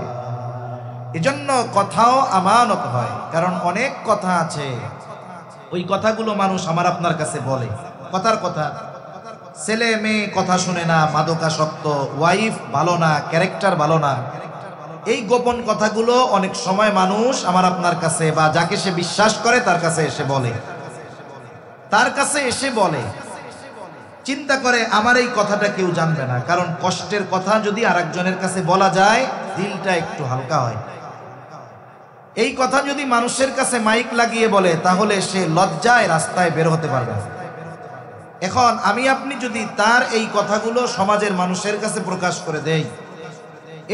S1: এজন্য কথাও আমানত হয়, কারণ অনেক কথা আছে, ওই কথাগুলো মানুষ আমার আপনার কাছে বলে, কথার কথা, ছেলে মেয়ে কথা শুনে না, মাদকাসক্ত, ওয়াইফ ভালো না, ক্যারেক্টার ভালো না, এই গোপন কথাগুলো অনেক সময় মানুষ আমার আপনার কাছে বা যাকে সে বিশ্বাস করে তার কাছে এসে বলে। তার কাছে এসে বলে, চিন্তা করে আমার এই কথাটা কেউ জানবে না, কারণ কষ্টের কথা যদি আরেকজনের কাছে বলা যায় দিলটা একটু হালকা হয়। এই কথা যদি মানুষের কাছে মাইক লাগিয়ে বলে, তাহলে সে লজ্জায় রাস্তায় বের হতে পারবে না। এখন আমি আপনি যদি তার এই কথাগুলো সমাজের মানুষের কাছে প্রকাশ করে দেই,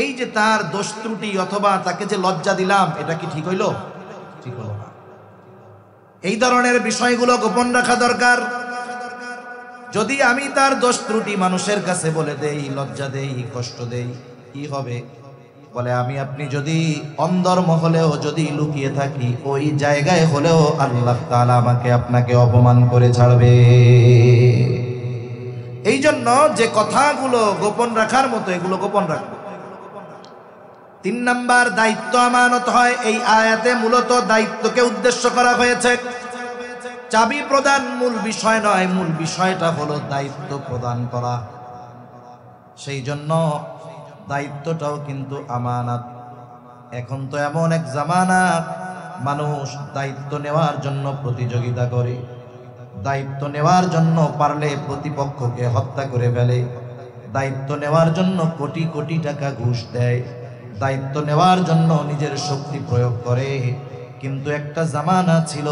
S1: এই যে তার দোষ ত্রুটি অথবা তাকে যে লজ্জা দিলাম, এটা কি ঠিক হইল? ঠিক হলো না। এই ধরনের বিষয়গুলো গোপন রাখা দরকার। যদি আমি তার দোষ ত্রুটি মানুষের কাছে বলে দেই, লজ্জা দেই, কষ্ট দেই, কি হবে? বলে আমি আপনি যদি অন্দরমহলেও যদি লুকিয়ে থাকি, ওই জায়গায় হলেও আল্লাহ তাআলা আমাকে আপনাকে অপমান করে ছাড়বে। এই জন্য যে কথাগুলো গোপন রাখার মতো এগুলো গোপন রাখবো। 3 নাম্বার দায়িত্ব আমানত হয়। এই আয়াতে মূলত দায়িত্বকে উদ্দেশ্য করা হয়েছে। চাবি প্রদান মূল বিষয় নয়, মূল বিষয়টা হলো দায়িত্ব প্রদান করা। সেই জন্য দায়িত্বটাও কিন্তু আমানত। এখন তো এমন এক জামানা, মানুষ দায়িত্ব নেওয়ার জন্য প্রতিযোগিতা করে, দায়িত্ব নেওয়ার জন্য পারলে প্রতিপক্ষকে হত্যা করে ফেলে, দায়িত্ব নেওয়ার জন্য কোটি কোটি টাকা ঘুষ দেয়, দায়িত্ব নেওয়ার জন্য নিজের শক্তি প্রয়োগ করে। কিন্তু একটা জামানা ছিল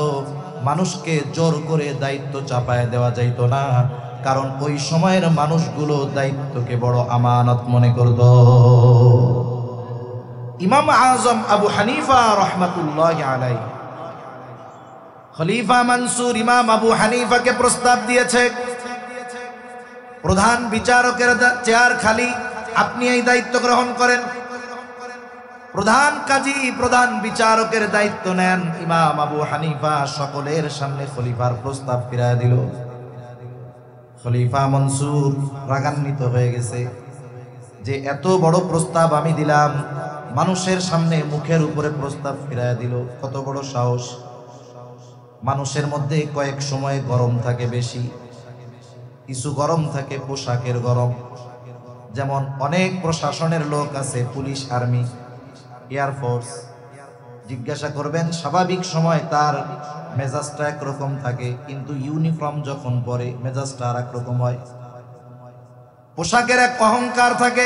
S1: মানুষকে জোর করে দায়িত্ব চাপায় দেওয়া যাইত না, কারণ ওই সময়ের মানুষগুলো দায়িত্বকে বড় আমানত মনে করত। ইমাম আজম আবু হানিফা রহমাতুল্লাহি আলাইহি, খলিফা মনসুর ইমাম আবু হানিফাকে প্রস্তাব দিয়েছে, প্রধান বিচারকের চেয়ার খালি, আপনি এই দায়িত্ব গ্রহণ করেন। প্রধান কাজী প্রধান বিচারকের দায়িত্ব নেন। ইমাম আবু হানিফা সকলের সামনে খলিফার প্রস্তাব ফিরায় দিল। খলিফা মনসুর রাগান্বিত হয়ে গেছে যে এত বড় প্রস্তাব আমি দিলাম, মানুষের সামনে মুখের উপরে প্রস্তাব ফিরায় দিল, কত বড় সাহস। মানুষের মধ্যে কয়েক সময় গরম থাকে বেশি, কিছু গরম থাকে পোশাকের গরম। যেমন অনেক প্রশাসনের লোক আছে, পুলিশ, আর্মি, এয়ারফোর্স, জিজ্ঞাসা করবেন স্বাভাবিক সময় তার মেজাজটা একরকম থাকে, কিন্তু ইউনিফর্ম যখন পরে মেজাজটা আর একরকম হয়। পোশাকের এক অহংকার থাকে,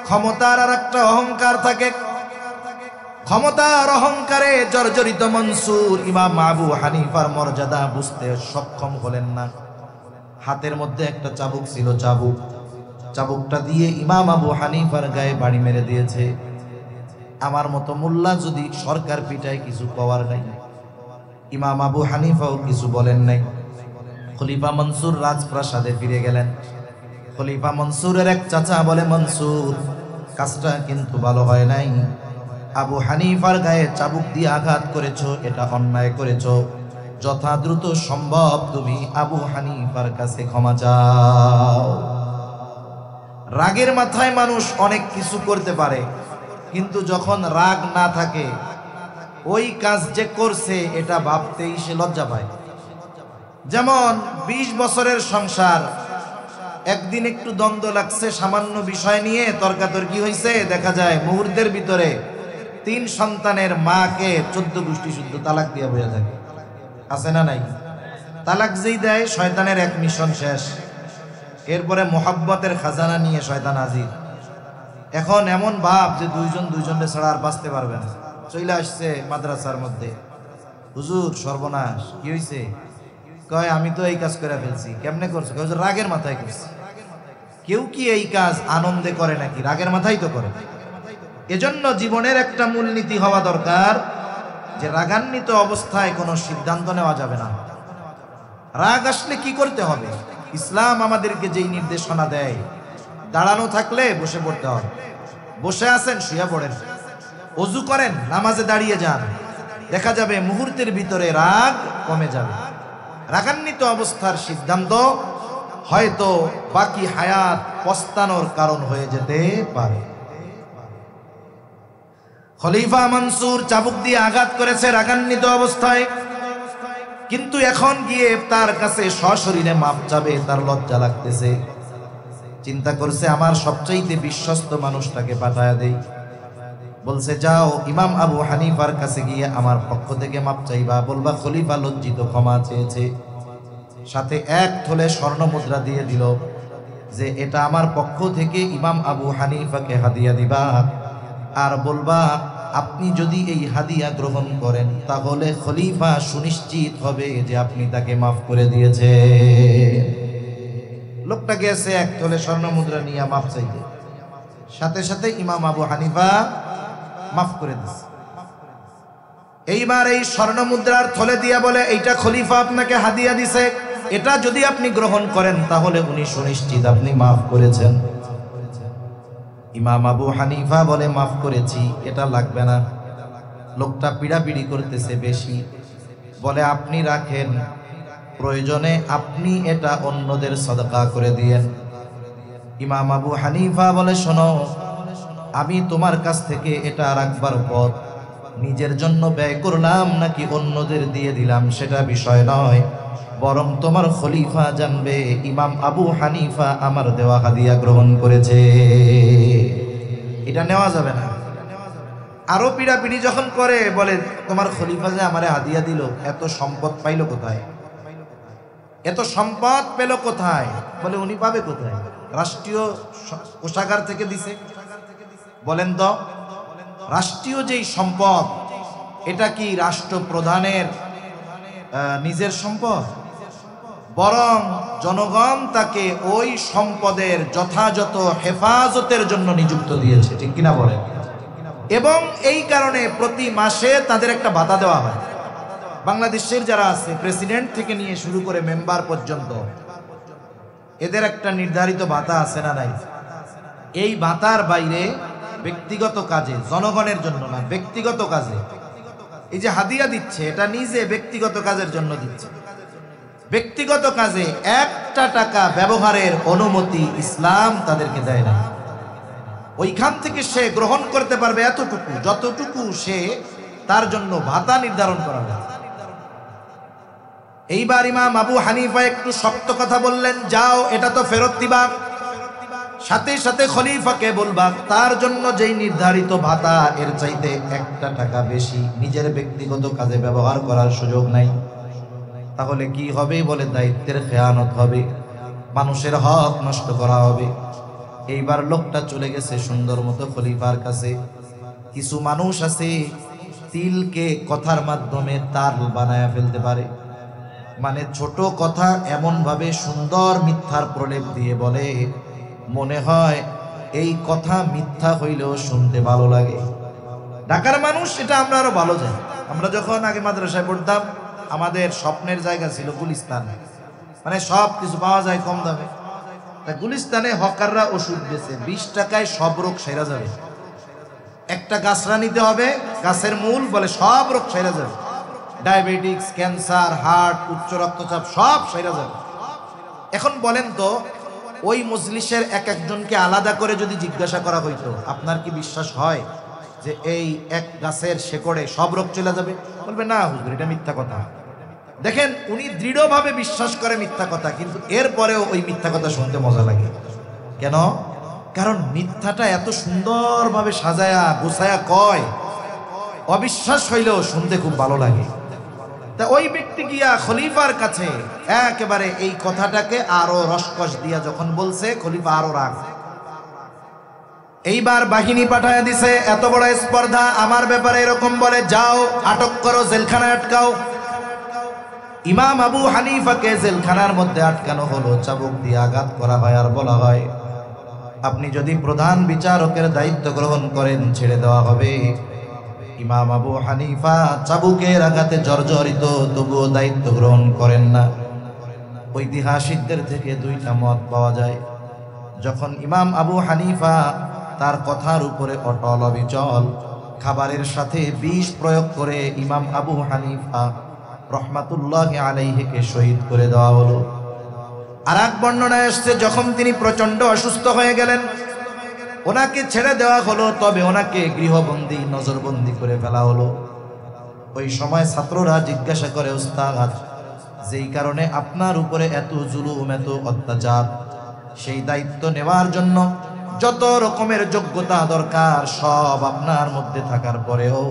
S1: ক্ষমতার আর একটা অহংকার থাকে। ক্ষমতার অহংকারে জর্জরিত মনসুর ইমাম আবু হানিফার মর্যাদা বুঝতে সক্ষম হলেন না। হাতের মধ্যে একটা চাবুক ছিল, চাবুকটা দিয়ে ইমাম আবু হানিফার গায়ে বাড়ি মেরে দিয়েছে। আমার মতো মোল্লা যদি সরকার পিটায় কিছু পাওয়ার নাই, ইমাম আবু হানিফাও কিছু বলেন নাই। খলিফা মনসুর রাজপ্রাসাদে ফিরে গেলেন। খলিফা মনসুরের এক চাচা বলে, মনসুর, কাজটা কিন্তু ভালো হয় নাই, আবু হানিফার গায়ে চাবুক দিয়ে আঘাত করেছো, এটা অন্যায় করেছো, যথা দ্রুত সম্ভব তুমি আবু হানিফার কাছে ক্ষমা চাও। রাগের মাথায় মানুষ অনেক কিছু করতে পারে, কিন্তু যখন রাগ না থাকে, ওই কাজ যে করছে এটা ভাবতেই সে লজ্জা পায়। যেমন 20 বছরের সংসার, একদিন একটু দ্বন্দ্ব লাগছে সামান্য বিষয় নিয়ে, তর্কাতর্কি হয়েছে, দেখা যায় মুহূর্তের ভিতরে 3 সন্তানের মাকে 14 গোষ্ঠী শুদ্ধ তালাক দিয়ে বসে থাকে। আছে না নাই? তালাক যেই দেয়, শয়তানের এক মিশন শেষ। এরপরে মোহাব্বতের খাজানা নিয়ে শয়তান হাজির। এখন এমন ভাব যে দুইজনে ছাড়া আর বাঁচতে পারবে না। চলে আসছে মাদ্রাসার মধ্যে, হুজুর সর্বনাশ, কি হয়েছে? কয় আমি তো এই কাজ করে ফেলছি। কেমনে করছে? কয় রাগের মাথায় করছি। কেউ কি এই কাজ আনন্দে করে নাকি? রাগের মাথায় তো করে। এজন্য জীবনের একটা মূলনীতি হওয়া দরকার যে রাগান্বিত অবস্থায় কোনো সিদ্ধান্ত নেওয়া যাবে না। রাগ আসলে কি করতে হবে? ইসলাম আমাদেরকে যেই নির্দেশনা দেয়, দাঁড়ানো থাকলে বসে পড়তে হবে, বসে আছেন শুয়ে পড়েন, ওযু করেন, নামাজে দাঁড়িয়ে যান, দেখা যাবে মুহূর্তের ভিতরে রাগ কমে যাবে। রাগান্বিত অবস্থার সিদ্ধান্ত হয়তো বাকি হায়াত পস্তানোর কারণ হয়ে যেতে পারে। খলিফা মনসুর চাবুক দিয়ে আঘাত করেছে রাগান্বিত অবস্থায়, কিন্তু এখন গিয়ে তার কাছে সশরীরে মাপ চাবে, তার লজ্জা লাগতেছে। চিন্তা করছে আমার সবচাইতে বিশ্বস্ত মানুষটাকে পাঠায় দেই। বলছে যাও ইমাম আবু হানিফার কাছে গিয়ে আমার পক্ষ থেকে মাপ চাইবা, বলবা খলিফা লজ্জিত ক্ষমা চেয়েছে। সাথে 1 থলে স্বর্ণ মুদ্রা দিয়ে দিল যে এটা আমার পক্ষ থেকে ইমাম আবু হানিফাকে হাদিয়া দিবা, আর বলবা আপনি যদি এই হাদিয়া গ্রহণ করেন তাহলে খলিফা সুনিশ্চিত হবে যে আপনি তাকে মাফ করে দিয়েছে। লোকটা গেছে 1 থলে স্বর্ণ মুদ্রা নিয়ে মাফ চাইতে, সাথে সাথে ইমাম আবু হানিফা মাফ করে দিয়েছে। এইবার এই স্বর্ণ মুদ্রার থলে দিয়া বলে এইটা খলিফা আপনাকে হাদিয়া দিছে, এটা যদি আপনি গ্রহণ করেন তাহলে উনি সুনিশ্চিত আপনি মাফ করেছেন। ইমাম আবু হানিফা বলে মাফ করেছি, এটা লাগবে না। লোকটা পিড়াপিড়ি করতেছে বেশি, বলে আপনি রাখেন, প্রয়োজনে আপনি এটা অন্যদের সদকা করে দিয়েন। ইমাম আবু হানিফা বলে শোনো, আমি তোমার কাছ থেকে এটা রাখবার পর নিজের জন্য ব্যয় করলাম নাকি অন্যদের দিয়ে দিলাম সেটা বিষয় নয়, বরং তোমার খলিফা জানবে ইমাম আবু হানিফা আমার দেওয়া হাদিয়া গ্রহণ করেছে, এটা নেওয়া যাবে না। আরো পিড়াপিড়ি যখন করে, বলে তোমার খলিফা যে আমারে হাদিয়া দিল, এত সম্পদ পাইলো কোথায়, এত সম্পদ পেল কোথায়? বলে উনি পাবে কোথায়, রাষ্ট্রীয় কোষাগার থেকে দিছে। বলেন তো, রাষ্ট্রীয় যেই সম্পদ, এটা কি রাষ্ট্রপ্রধানের নিজের সম্পদ? বরং জনগণ তাকে ওই সম্পদের যথাযথ হেফাজতের জন্য নিযুক্ত দিয়েছে, ঠিক কিনা বলে? এবং এই কারণে প্রতি মাসে তাদের একটা ভাতা দেওয়া হয়। বাংলাদেশের যারা আছে, প্রেসিডেন্ট থেকে নিয়ে শুরু করে মেম্বার পর্যন্ত, এদের একটা নির্ধারিত ভাতা আছে না নাই? এই ভাতার বাইরে ব্যক্তিগত কাজে, জনগণের জন্য না, ব্যক্তিগত কাজে এই যে হাদিয়া দিচ্ছে, এটা নিজে ব্যক্তিগত কাজের জন্য দিচ্ছে। ব্যক্তিগত কাজে একটা টাকা ব্যবহারের অনুমতি ইসলাম তাদেরকে দেয় না। ওইখান থেকে সে গ্রহণ করতে পারবে এতটুকু, যতটুকু সে তার জন্য ভাতা নির্ধারণ করা হয়। এইবার ইমাম আবু হানিফা একটু শক্ত কথা বললেন, যাও এটা তো ফেরত দিবা, সাথে সাথে খলিফাকে বলবা তার জন্য যেই নির্ধারিত ভাতা, এর চাইতে একটা টাকা বেশি নিজের ব্যক্তিগত কাজে ব্যবহার করার সুযোগ নাই। তাহলে কি হবে? বলে দায়িত্বের খেয়ানত হবে, মানুষের হক নষ্ট করা হবে। এইবার লোকটা চলে গেছে সুন্দর মতো খলিফার কাছে। কিছু মানুষ আছে তিলকে কথার মাধ্যমে তাল বানায় ফেলতে পারে, মানে ছোট কথা এমন ভাবে সুন্দর মিথ্যার প্রলেপ দিয়ে বলে, মনে হয় এই কথা মিথ্যা হইলেও শুনতে ভালো লাগে। ঢাকার মানুষ এটা আমরা আরো ভালো জানি। আমরা যখন আগে মাদ্রাসায় পড়তাম, আমাদের স্বপ্নের জায়গা ছিল গুলিস্তান, মানে সব কিছু পাওয়া যায় কম দামে। তা গুলিস্তানে হকাররা ওষুধ বেচে, 20 টাকায় সব রোগ সেরা যাবে। একটা গাছরা নিতে হবে, গাছের মূল, বলে সব রোগ সেরা যাবে, ডায়াবেটিক্স, ক্যান্সার, হার্ট, উচ্চ রক্তচাপ সব সেরা যাবে। এখন বলেন তো, ওই মজলিসের এক একজনকে আলাদা করে যদি জিজ্ঞাসা করা হইতো, আপনার কি বিশ্বাস হয় যে এই এক গাছের শেকড়ে সব রোগ চলে যাবে? বলবে না হুজুর, এটা মিথ্যা কথা। দেখেন, উনি দৃঢ়ভাবে বিশ্বাস করে মিথ্যা কথা, কিন্তু এরপরেও ওই মিথ্যা কথা শুনতে মজা লাগে। কেন? কারণ মিথ্যাটা এত সুন্দরভাবে সাজায়া গোছায়া কয়, অবিশ্বাস হইলেও শুনতে খুব ভালো লাগে। তা ওই ব্যক্তি গিয়া খলিফার কাছে একেবারে এই কথাটাকে আরো রসকস দিয়া যখন বলছে, খলিফা আরো রাগ। এইবার বাহিনী পাঠায় দিছে, এত বড় স্পর্ধা আমার ব্যাপারে এরকম বলে, যাও আটক করো, জেলখানায় আটকাও। ইমাম আবু হানিফাকে জেলখানার মধ্যে আটকানো হলো, চাবুক দিয়ে আঘাত করা হয়, আর বলা হয় আপনি যদি প্রধান বিচারকের দায়িত্ব গ্রহণ করেন ছেড়ে দেওয়া হবে। ইমাম আবু হানিফা চাবুকের আঘাতে জর্জরিত, তবুও দায়িত্ব গ্রহণ করেন না। ঐতিহাসিকদের থেকে দুইটা মত পাওয়া যায়। যখন ইমাম আবু হানিফা তার কথার উপরে অটল অবিচল, খাবারের সাথে বিষ প্রয়োগ করে ইমাম আবু হানিফা রহমাতুল্লাহি আলাইহিকে শহীদ করে দেওয়া হলো। আর এক বর্ণনায় আসছে, যখন তিনি প্রচন্ড অসুস্থ হয়ে গেলেন, ওনাকে ছেড়ে দেওয়া হলো, তবে ওনাকে গৃহবন্দী, নজরবন্দি করে ফেলা হলো। ওই সময় ছাত্ররা জিজ্ঞাসা করে, উস্তাদ, যেই কারণে আপনার উপরে এত জুলুম, এত অত্যাচার, সেই দায়িত্ব নেওয়ার জন্য যত রকমের যোগ্যতা দরকার সব আপনার মধ্যে থাকার পরেও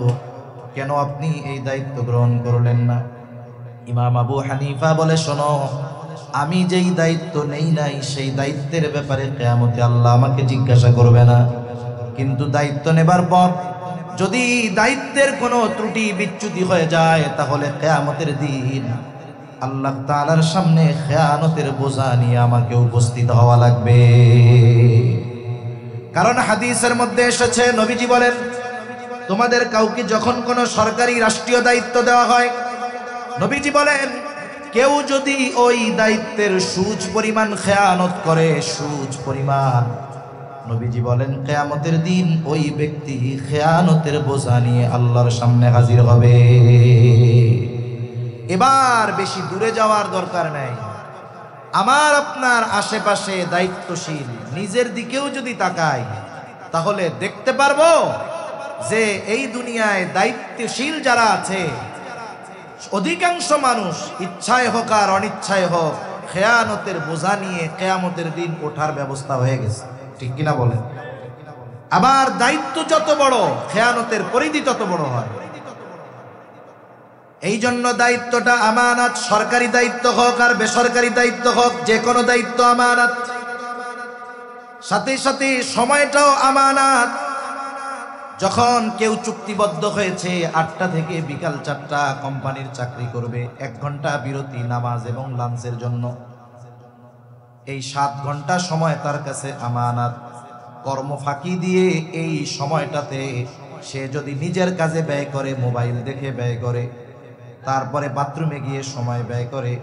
S1: কেন আপনি এই দায়িত্ব গ্রহণ করলেন না? ইমাম আবু হানিফা বলে, শোনো, আমি যেই দায়িত্ব নেই নাই সেই দায়িত্বের ব্যাপারে কিয়ামতে আল্লাহ আমাকে জিজ্ঞাসা করবে না, কিন্তু দায়িত্ব নেবার পর যদি দায়িত্বের কোনো ত্রুটি বিচ্যুতি হয়ে যায়, তাহলে কিয়ামতের দিন আল্লাহ তাআলার সামনে খেয়ানতের বোঝা নিয়ে আমাকে উপস্থিত হওয়া লাগবে। কারণ হাদিসের মধ্যে এসেছে, নবীজি বলেন, তোমাদের কাউকে যখন কোনো সরকারি রাষ্ট্রীয় দায়িত্ব দেওয়া হয়, নবীজি বলেন, কেউ যদি ওই দায়িত্বের সুচ পরিমাণ খেয়ানত করে, সুচ পরিমাণ, নবীজি বলেন কিয়ামতের দিন ওই ব্যক্তি খেয়ানতের বোঝা নিয়ে আল্লাহর সামনে হাজির হবে। এবার বেশি দূরে যাওয়ার দরকার নাই। আমার আপনার আশেপাশে দায়িত্বশীল নিজের দিকেও যদি তাকাই তাহলে দেখতে পারবো যে এই দুনিয়ায় দায়িত্বশীল যারা আছে অধিকাংশ মানুষ ইচ্ছায় হোক আর অনিচ্ছায় হোক খেয়ানতের বোঝা নিয়ে কিয়ামতের দিন ওঠার ব্যবস্থা হয়ে গেছে, ঠিক কিনা বলেন? আবার দায়িত্ব যত বড় খেয়ানতের পরিধি তত বড় হয়। এই জন্য দায়িত্বটা আমানত, সরকারি দায়িত্ব হোক আর বেসরকারি দায়িত্ব হোক, যে কোনো দায়িত্ব আমানত। সাথে সাথে সময়টাও আমানত। যখন কেউ চুক্তিবদ্ধ হয়েছে 8টা থেকে বিকাল 4টা কোম্পানির চাকরি করবে, 1 ঘন্টা বিরতি নামাজ এবং লাঞ্চের জন্য, এই 7 ঘন্টা সময় তার কাছে আমানত। কর্ম ফাঁকি দিয়ে এই সময়টাতে সে যদি নিজের কাজে ব্যয় করে, মোবাইল দেখে ব্যয় করে, তারপরে বাথরুমে গিয়ে সময় ব্যয় করে,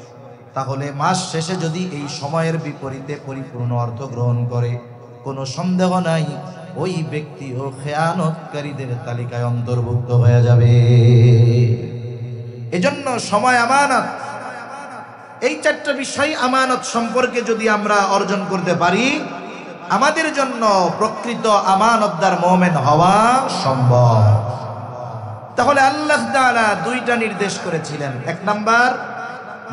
S1: তাহলে মাস শেষে যদি এই সময়ের বিপরীতে পরিপূর্ণ অর্থ গ্রহণ করে, কোনো সন্দেহ নাই ওই ব্যক্তিও খেয়ানতকারীদের তালিকায় অন্তর্ভুক্ত হয়ে যাবে। এজন্য সময় আমানত। এই 4টা বিষয় আমানত সম্পর্কে যদি আমরা অর্জন করতে পারি, আমাদের জন্য প্রকৃত আমানতদার মুমিন হওয়া সম্ভব। তাহলে আল্লাহ তাআলা 2টা নির্দেশ করেছিলেন। 1 নাম্বার,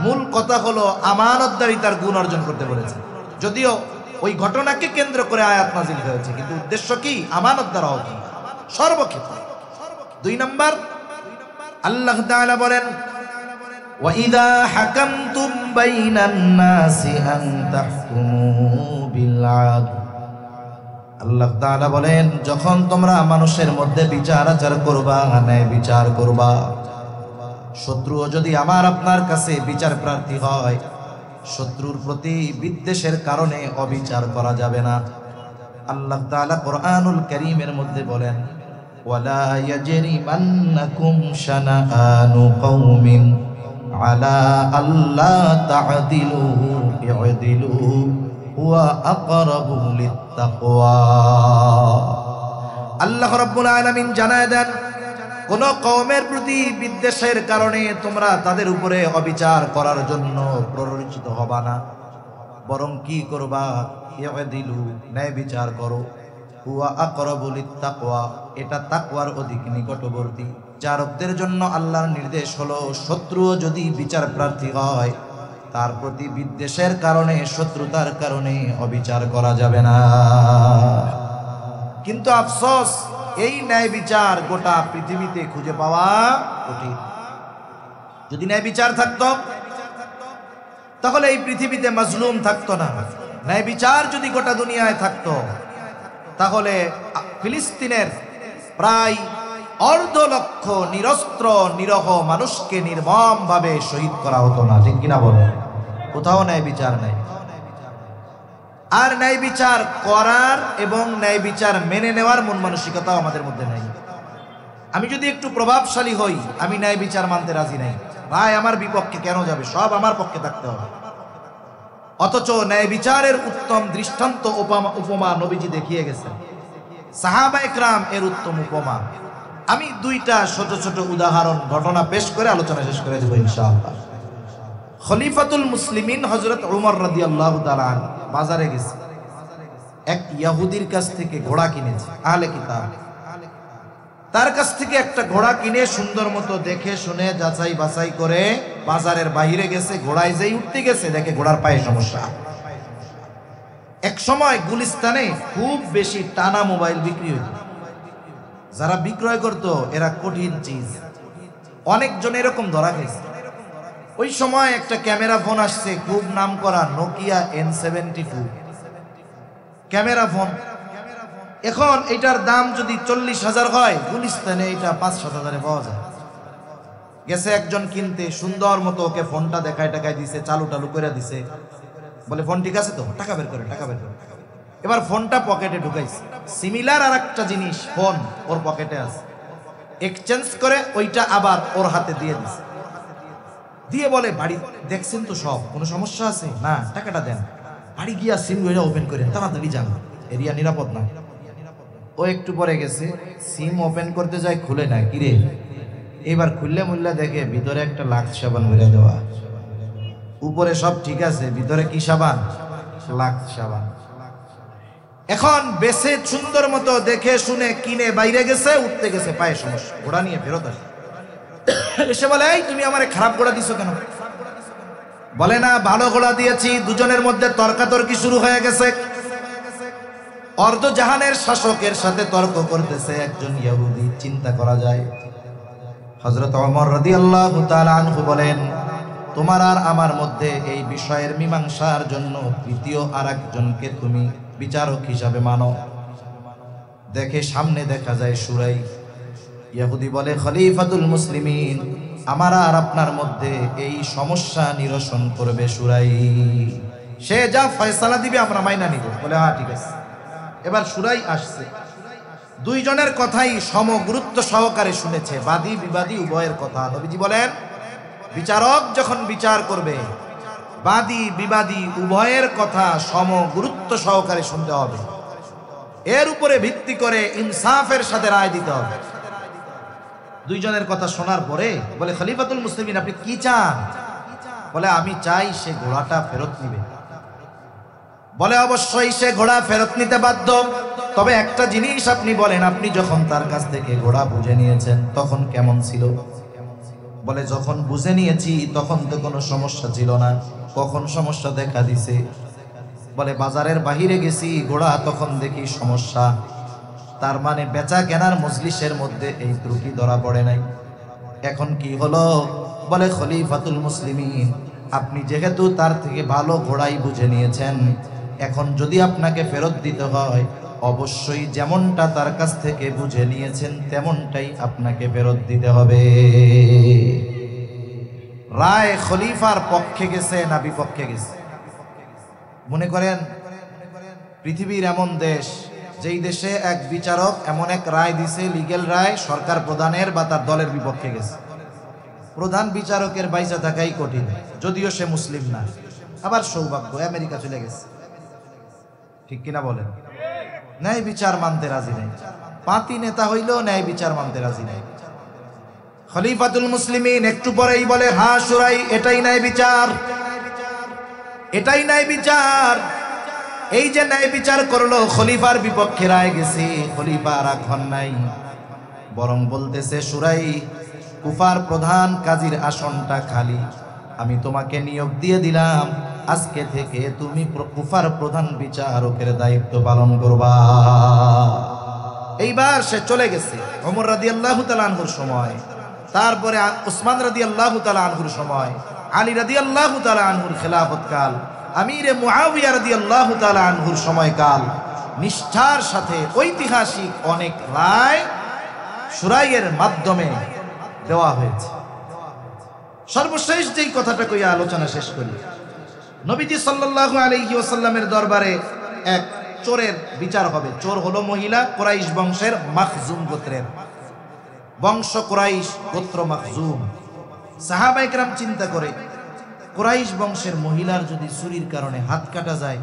S1: মূল কথা হলো আমানতদারিতার গুণ অর্জন করতে বলেছে। যদিও ওই ঘটনাকে কেন্দ্র করে আয়াত নাজিল হয়েছে, কিন্তু উদ্দেশ্য কি? আমানতদার হওয়া সর্বক্ষেত্রে। 2 নাম্বার, আল্লাহ তাআলা বলেন ওয়াইদা হাকামতুম বাইনান নাসি আন তাহকুমু বিল আদল। আল্লাহ তাআলা বলেন যখন তোমরা মানুষের মধ্যে বিচার আচার করবা, ন্যায় বিচার করবা, শত্রুও যদি আমার আপনার কাছে বিচার প্রার্থী হয়, শত্রুর প্রতি বিদ্বেষের কারণে অবিচার করা যাবে না। আল্লাহ তাআলা কোরআনুল কারীমের মধ্যে বলেন ওয়ালা ইয়াজরিমান্নাকুম শানাআনু কওমিন আলা আল্লা তা'দিলু ই'দিলু হুয়া আকরাবু লিত্তাকওয়া। আল্লাহ রাব্বুল আলামিন জানায় দেন, কোন কওমের প্রতি বিদ্বেষের কারণে তোমরা তাদের উপরে অবিচার করার জন্য প্ররোচিত হবা না, বরং কি করবা? ই'দিলু, ন্যায় বিচার করো। হুয়া আকরাবু লিত্তাকওয়া, এটা তাকওয়ার অধিক নিকটবর্তী। বিচারকদের জন্য আল্লাহর নির্দেশ হলো শত্রুও যদি বিচার প্রার্থী হয়, তার প্রতি বিদ্বেষের কারণে, শত্রুতার কারণে অবিচার করা যাবে না। কিন্তু আফসোস, এই ন্যায় বিচার গোটা পৃথিবীতে খুঁজে পাওয়া কঠিন। যদি ন্যায় বিচার থাকতো তাহলে এই পৃথিবীতে মাজলুম থাকতো না। ন্যায় বিচার যদি গোটা দুনিয়ায় থাকতো তাহলে ফিলিস্তিনের প্রায় 1.5 লক্ষ নিরস্ত্র নিরহ মানুষকে নির্মমভাবে শহীদ করা হতো না, ঠিক কিনা বলেন? কোথাও ন্যায় বিচার নাই। আর ন্যায় বিচার করার এবং ন্যায় বিচার মেনে নেওয়ার মন মানসিকতাও আমাদের মধ্যে নাই। আমি যদি একটু প্রভাবশালী হই, আমি ন্যায় বিচার মানতে রাজি নাই। ভাই আমার বিপক্ষে কেন যাবে? সব আমার পক্ষে থাকতে হবে। অথচ ন্যায় বিচারের উত্তম দৃষ্টান্ত উপমা নবীজি দেখিয়ে গেছেন। সাহাবায়ে কেরাম এর উত্তম উপমা। আমি 2টা ছোট ছোট উদাহরণ ঘটনা পেশ করে আলোচনা শেষ করে দেব ইনশাআল্লাহ। খলিফাতুল মুসলিমিন হযরত উমর রাদিয়াল্লাহু তাআলা বাজারে গেছে, এক ইহুদির কাছ থেকে ঘোড়া কিনেছে, আহলে কিতাব। তার কাছ থেকে একটা ঘোড়া কিনে সুন্দর মতো দেখে শুনে যাচাই বাছাই করে বাজারের বাইরে গেছে। ঘোড়ায় যেই উঠতে গেছে দেখে ঘোড়ার পায়ে সমস্যা। এক সময় গুলিস্তানে খুব বেশি টানা মোবাইল বিক্রি হইত। যারা বিক্রয় করতো এরা কঠিন চিজ, অনেকজন এরকম ধরা গেছে। ওই সময় একটা ক্যামেরা ফোন আসছে, খুব নাম করা নোকিয়া N72 ক্যামেরা ফোন। এখন এটার দাম যদি 40,000 হয়, গুলিস্তানে এটা 5-7 হাজারে পাওয়া যায়। গেছে একজন কিনতে, সুন্দর মতো ওকে ফোনটা দেখায় টাকায় দিছে, চালু টালু করে দিছে। বলে ফোন ঠিক আছে তো? টাকা বের করে। এবার ফোনটা পকেটে ঢুকাইছে। সিমিলার আর একটা জিনিস ফোন ওর পকেটে আছে, এক্সচেঞ্জ করে ওইটা আবার ওর হাতে দিয়ে দিছে। দিয়ে বলে বাড়ি দেখছেন তো সব, কোনো সমস্যা আছে? না, টাকাটা দেন। বাড়ি গিয়া সিম ওপেন করেন, তাড়াতাড়ি যান। এরিয়া নিরাপদ না। ও একটু পরে গেছে, সিম ওপেন করতে যায়, খুলে না, কিরে এবার খুললে মুল্লা দেখে ভিতরে একটা লাক্স সাবান ভরে দেওয়া, উপরে সব ঠিক আছে, ভিতরে কি সাবান? লাক্স সাবান। এখন বেসে সুন্দর মতো দেখে শুনে কিনে বাইরে গেছে, উঠতে গেছে, পায়ে সমস্যা, ঘোড়া নিয়ে ফেরত আসে, এসে বলে এই তুমি আমারে খারাপ ঘোড়া দিছো কেন? বলে না ভালো ঘোড়া দিয়েছি। দুজনের মধ্যে তর্কাতর্কি শুরু হয়ে গেছে। অর্ধ জাহানের শাসকের সাথে তর্ক করতেছে একজন ইহুদি। চিন্তা করা যায়, হযরত ওমর রাদিয়াল্লাহু তাআলা আনহু বলেন, তোমার আর আমার মধ্যে এই বিষয়ের মীমাংসার জন্য তৃতীয় আরেকজনকে তুমি বিচারক হিসাবে মানো। দেখে সামনে দেখা যায় সুরাই। ইহুদি বলে, খলিফাতুল মুসলিমিন, আমার আর আপনার মধ্যে এই সমস্যা নিরসন করবে সুরাই। সে যা ফয়সালা দিবে আমরা মাইনা নিব। বলে হ্যাঁ ঠিক আছে। এবার সুরাই আসছে, দুইজনের কথাই সমগুরুত্ব সহকারে শুনেছে, বাদী বিবাদী উভয়ের কথা। নবীজি বলেন, বিচারক যখন বিচার করবে, বাদী বিবাদী উভয়ের কথা সমগুরুত্ব সহকারে শুনতে হবে, এর উপরে ভিত্তি করে ইনসাফের সাথে রায় দিতে হবে। দুইজনের কথা শোনার পরে বলে, খলিফাতুল মুসলিমিন আপনি কি চান? বলে আমি চাই সে ঘোড়াটা ফেরত নিবে। বলে অবশ্যই সে ঘোড়া ফেরত নিতে বাধ্য, তবে একটা জিনিস আপনি বলেন, আপনি যখন তার কাছ থেকে ঘোড়া বুঝে নিয়েছেন তখন কেমন ছিল? বলে যখন বুঝে নিয়েছি তখন তো কোনো সমস্যা ছিল না। কখন সমস্যা দেখা দিছে? বলে বাজারের বাহিরে গেছি, ঘোড়া তখন দেখি সমস্যা। তার মানে বেচা কেনার মজলিসের মধ্যে এই ত্রুটি ধরা পড়ে নাই। এখন কি হলো? বলে খলিফাতুল মুসলিমিন, আপনি যেহেতু তার থেকে ভালো ঘোড়াই বুঝে নিয়েছেন, এখন যদি আপনাকে ফেরত দিতে হয় অবশ্যই যেমনটা তার কাছ থেকে বুঝে নিয়েছেন তেমনটাই আপনাকে ফেরত দিতে হবে। রায় খলিফার পক্ষে গেছে না বিপক্ষে গেছে? মনে করেন পৃথিবীর এমন দেশ, যেই দেশে এক বিচারক এমন এক রায় দিছে, লিগেল রায়, সরকার প্রধানের বা তার দলের বিপক্ষে গেছে। প্রধান বিচারকের বাইচা থাকাই কঠিন, যদিও সে মুসলিম না। আবার সৌভাগ্য আমেরিকা চলে গেছে, ঠিক কিনা বলেন? ন্যায় বিচার মানতে রাজি নেই, পাতি নেতা হইলেও ন্যায় বিচার মানতে রাজি নেই। খলিফাতুল মুসলিমিন একটু পরেই বলে, হ্যাঁ সুরাই, এটাই ন্যায় বিচার, এটাই ন্যায় বিচার। এই যে ন্যায় বিচার করলো, খলিফার বিপক্ষে রায় গেছে, খলিফা রাগ হন নাই, বরং বলতেছে, সুরাই, কুফার প্রধান কাজীর আসনটা খালি, আমি তোমাকে নিয়োগ দিয়ে দিলাম, আজকে থেকে তুমি কুফার প্রধান বিচারকের দায়িত্ব পালন করবা। এইবার সে চলে গেছে। ওমর রাদিয়াল্লাহু তাআলা আনহুর সময়, তারপরে উসমান রাদিয়াল্লাহু তাআলা আনহুর সময়, আলী রাদিয়াল্লাহু তাআলা আনহুর খেলাফত কাল, আমিরে মুআবিয়া রাদিয়াল্লাহু তাআলা আনহুর সময়কাল, নিষ্ঠার সাথে ঐতিহাসিক অনেক রায় সুরাইয়ের মাধ্যমে দেওয়া হয়েছে। সর্বশেষ যেই কথাটা কইয়া আলোচনা শেষ করি, নবীজি সাল্লাল্লাহু আলাইহি ওয়াসাল্লামের দরবারে এক চোরের বিচার হবে। চোর হলো মহিলা, কুরাইশ বংশের, মাখজুম গোত্রের বংশ, কুরাইশ গোত্র মাখজুম। সাহাবায়ে কেরাম চিন্তা করে, কুরাইশ বংশের মহিলার যদি চুরির কারণে হাত কাটা যায়,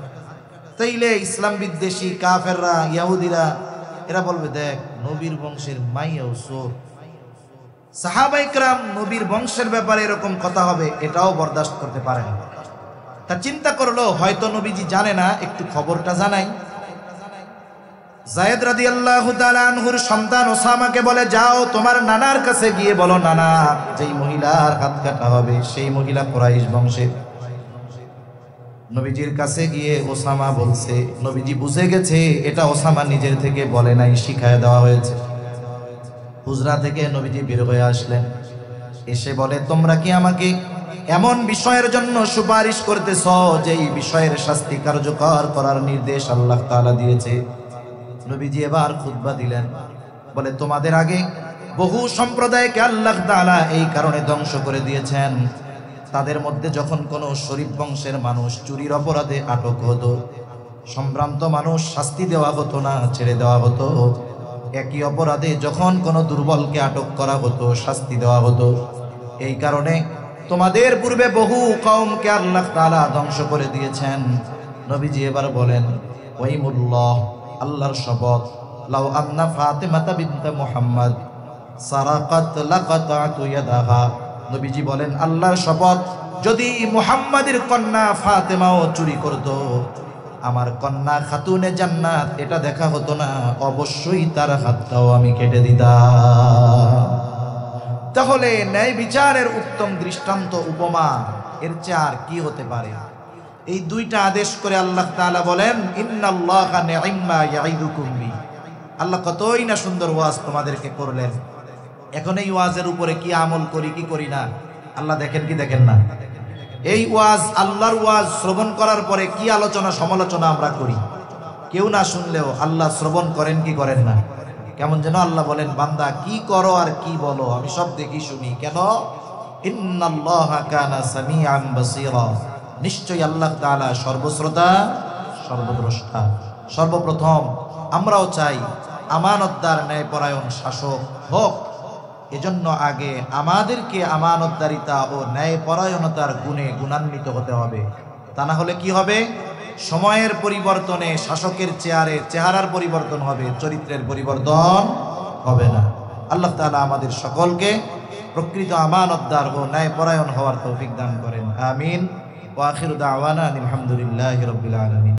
S1: তাইলে ইসলাম বিদ্বেষী কাফেররা, ইহুদিরা, এরা বলবে দেখ নবীর বংশের মাইয়াও চোর। সাহাবায়ে কেরাম নবীর বংশের ব্যাপারে এরকম কথা হবে এটাও বরদাস্ত করতে পারে না। তা চিন্তা করলো হয়তো নবীজি জানে না, একটু খবরটা জানাই। যায়েদ রাদিয়াল্লাহু তাআলা আনহুর সন্তান ওসামাকে বলে, যাও তোমার নানার কাছে গিয়ে বলো, নানা যেই মহিলার হাত কাটা হবে সেই মহিলা কুরাইশ বংশের। নবীজির কাছে গিয়ে ওসামা বলছে, নবীজি বুঝে গেছে এটা ওসামা নিজের থেকে বলে নাই, শিখায় দেওয়া হয়েছে। হুজরা থেকে নবীজি বের হয়ে আসলেন, এসে বলে, তোমরা কি আমাকে এমন বিষয়ের জন্য সুপারিশ করতেছ যেই বিষয়ের শাস্তি কার্যকর করার নির্দেশ আল্লাহ তাআলা দিয়েছে? নবীজি এবার খুতবা দিলেন, বলে তোমাদের আগে বহু সম্প্রদায়কে আল্লাহ তাআলা এই কারণে ধ্বংস করে দিয়েছেন, তাদের মধ্যে যখন কোনো শরীফ বংশের মানুষ চুরির অপরাধে আটক হতো, সম্ভ্রান্ত মানুষ শাস্তি দেওয়া হতো না, ছেড়ে দেওয়া হতো। একই অপরাধে যখন কোনো দুর্বলকে আটক করা হতো, শাস্তি দেওয়া হতো। এই কারণে তোমাদের পূর্বে বহু কওমকে আল্লাহ তাআলা ধ্বংস করে দিয়েছেন। নবীজি এবার বলেন, ওয়াইমুল্লাহ, আল্লাহর শপথ, লাউ আন্না ফাতিমাতা বিনতে মুহাম্মদ সারাকাত লাকাতাতু ইয়াদাহা, নবীজি বলেন আল্লাহর শপথ, যদি মুহাম্মাদের কন্যা ফাতেমাও চুরি করত, আমার কন্যা খাতুনে জান্নাত এটা দেখা হতো না, অবশ্যই তার হাতটাও আমি কেটে দিতাম। তাহলে ন্যায় বিচারের উত্তম দৃষ্টান্ত উপমা এর চেয়ে আর কি হতে পারে? এই দুইটা আদেশ করে আল্লাহ তাআলা বলেন ইন্নাল্লাহা নি'ম্মা ইয়াইদুকুম বি। আল্লাহ কতই না সুন্দর ওয়াজ তোমাদেরকে করলেন, এখন এই ওয়াজের উপরে কি আমল করি কি করি না আল্লাহ দেখেন কি দেখেন না? এই ওয়াজ, আল্লাহর ওয়াজ শ্রবণ করার পরে কি আলোচনা সমালোচনা আমরা করি, কেউ না শুনলেও আল্লাহ শ্রবণ করেন কি করেন না? কেমন যেন আল্লাহ বলেন, বান্দা কি করো আর কি বলো আমি সব দেখি শুনি। কেন? ইন্নাল্লাহা কানা সামিআন বাসীরা, নিশ্চয়ই আল্লাহ তাআলা সর্বশ্রোতা সর্বদ্রষ্টা। সর্বপ্রথম আমরাও চাই আমানতদার ন্যায়পরায়ণ শাসক হোক, এজন্য আগে আমাদেরকে আমানতদারিতা ও ন্যায়পরায়ণতার গুণে গুণান্বিত হতে হবে। তা না হলে কি হবে? সময়ের পরিবর্তনে শাসকের চেহারার পরিবর্তন হবে, চরিত্রের পরিবর্তন হবে না। আল্লাহ তাআলা আমাদের সকলকে প্রকৃত আমানতদার ও ন্যায়পরায়ণ হওয়ার তৌফিক দান করেন। আমিন। ওয়া আখিরু দাওয়ানা আলহামদুলিল্লাহি রাব্বিল আলামিন।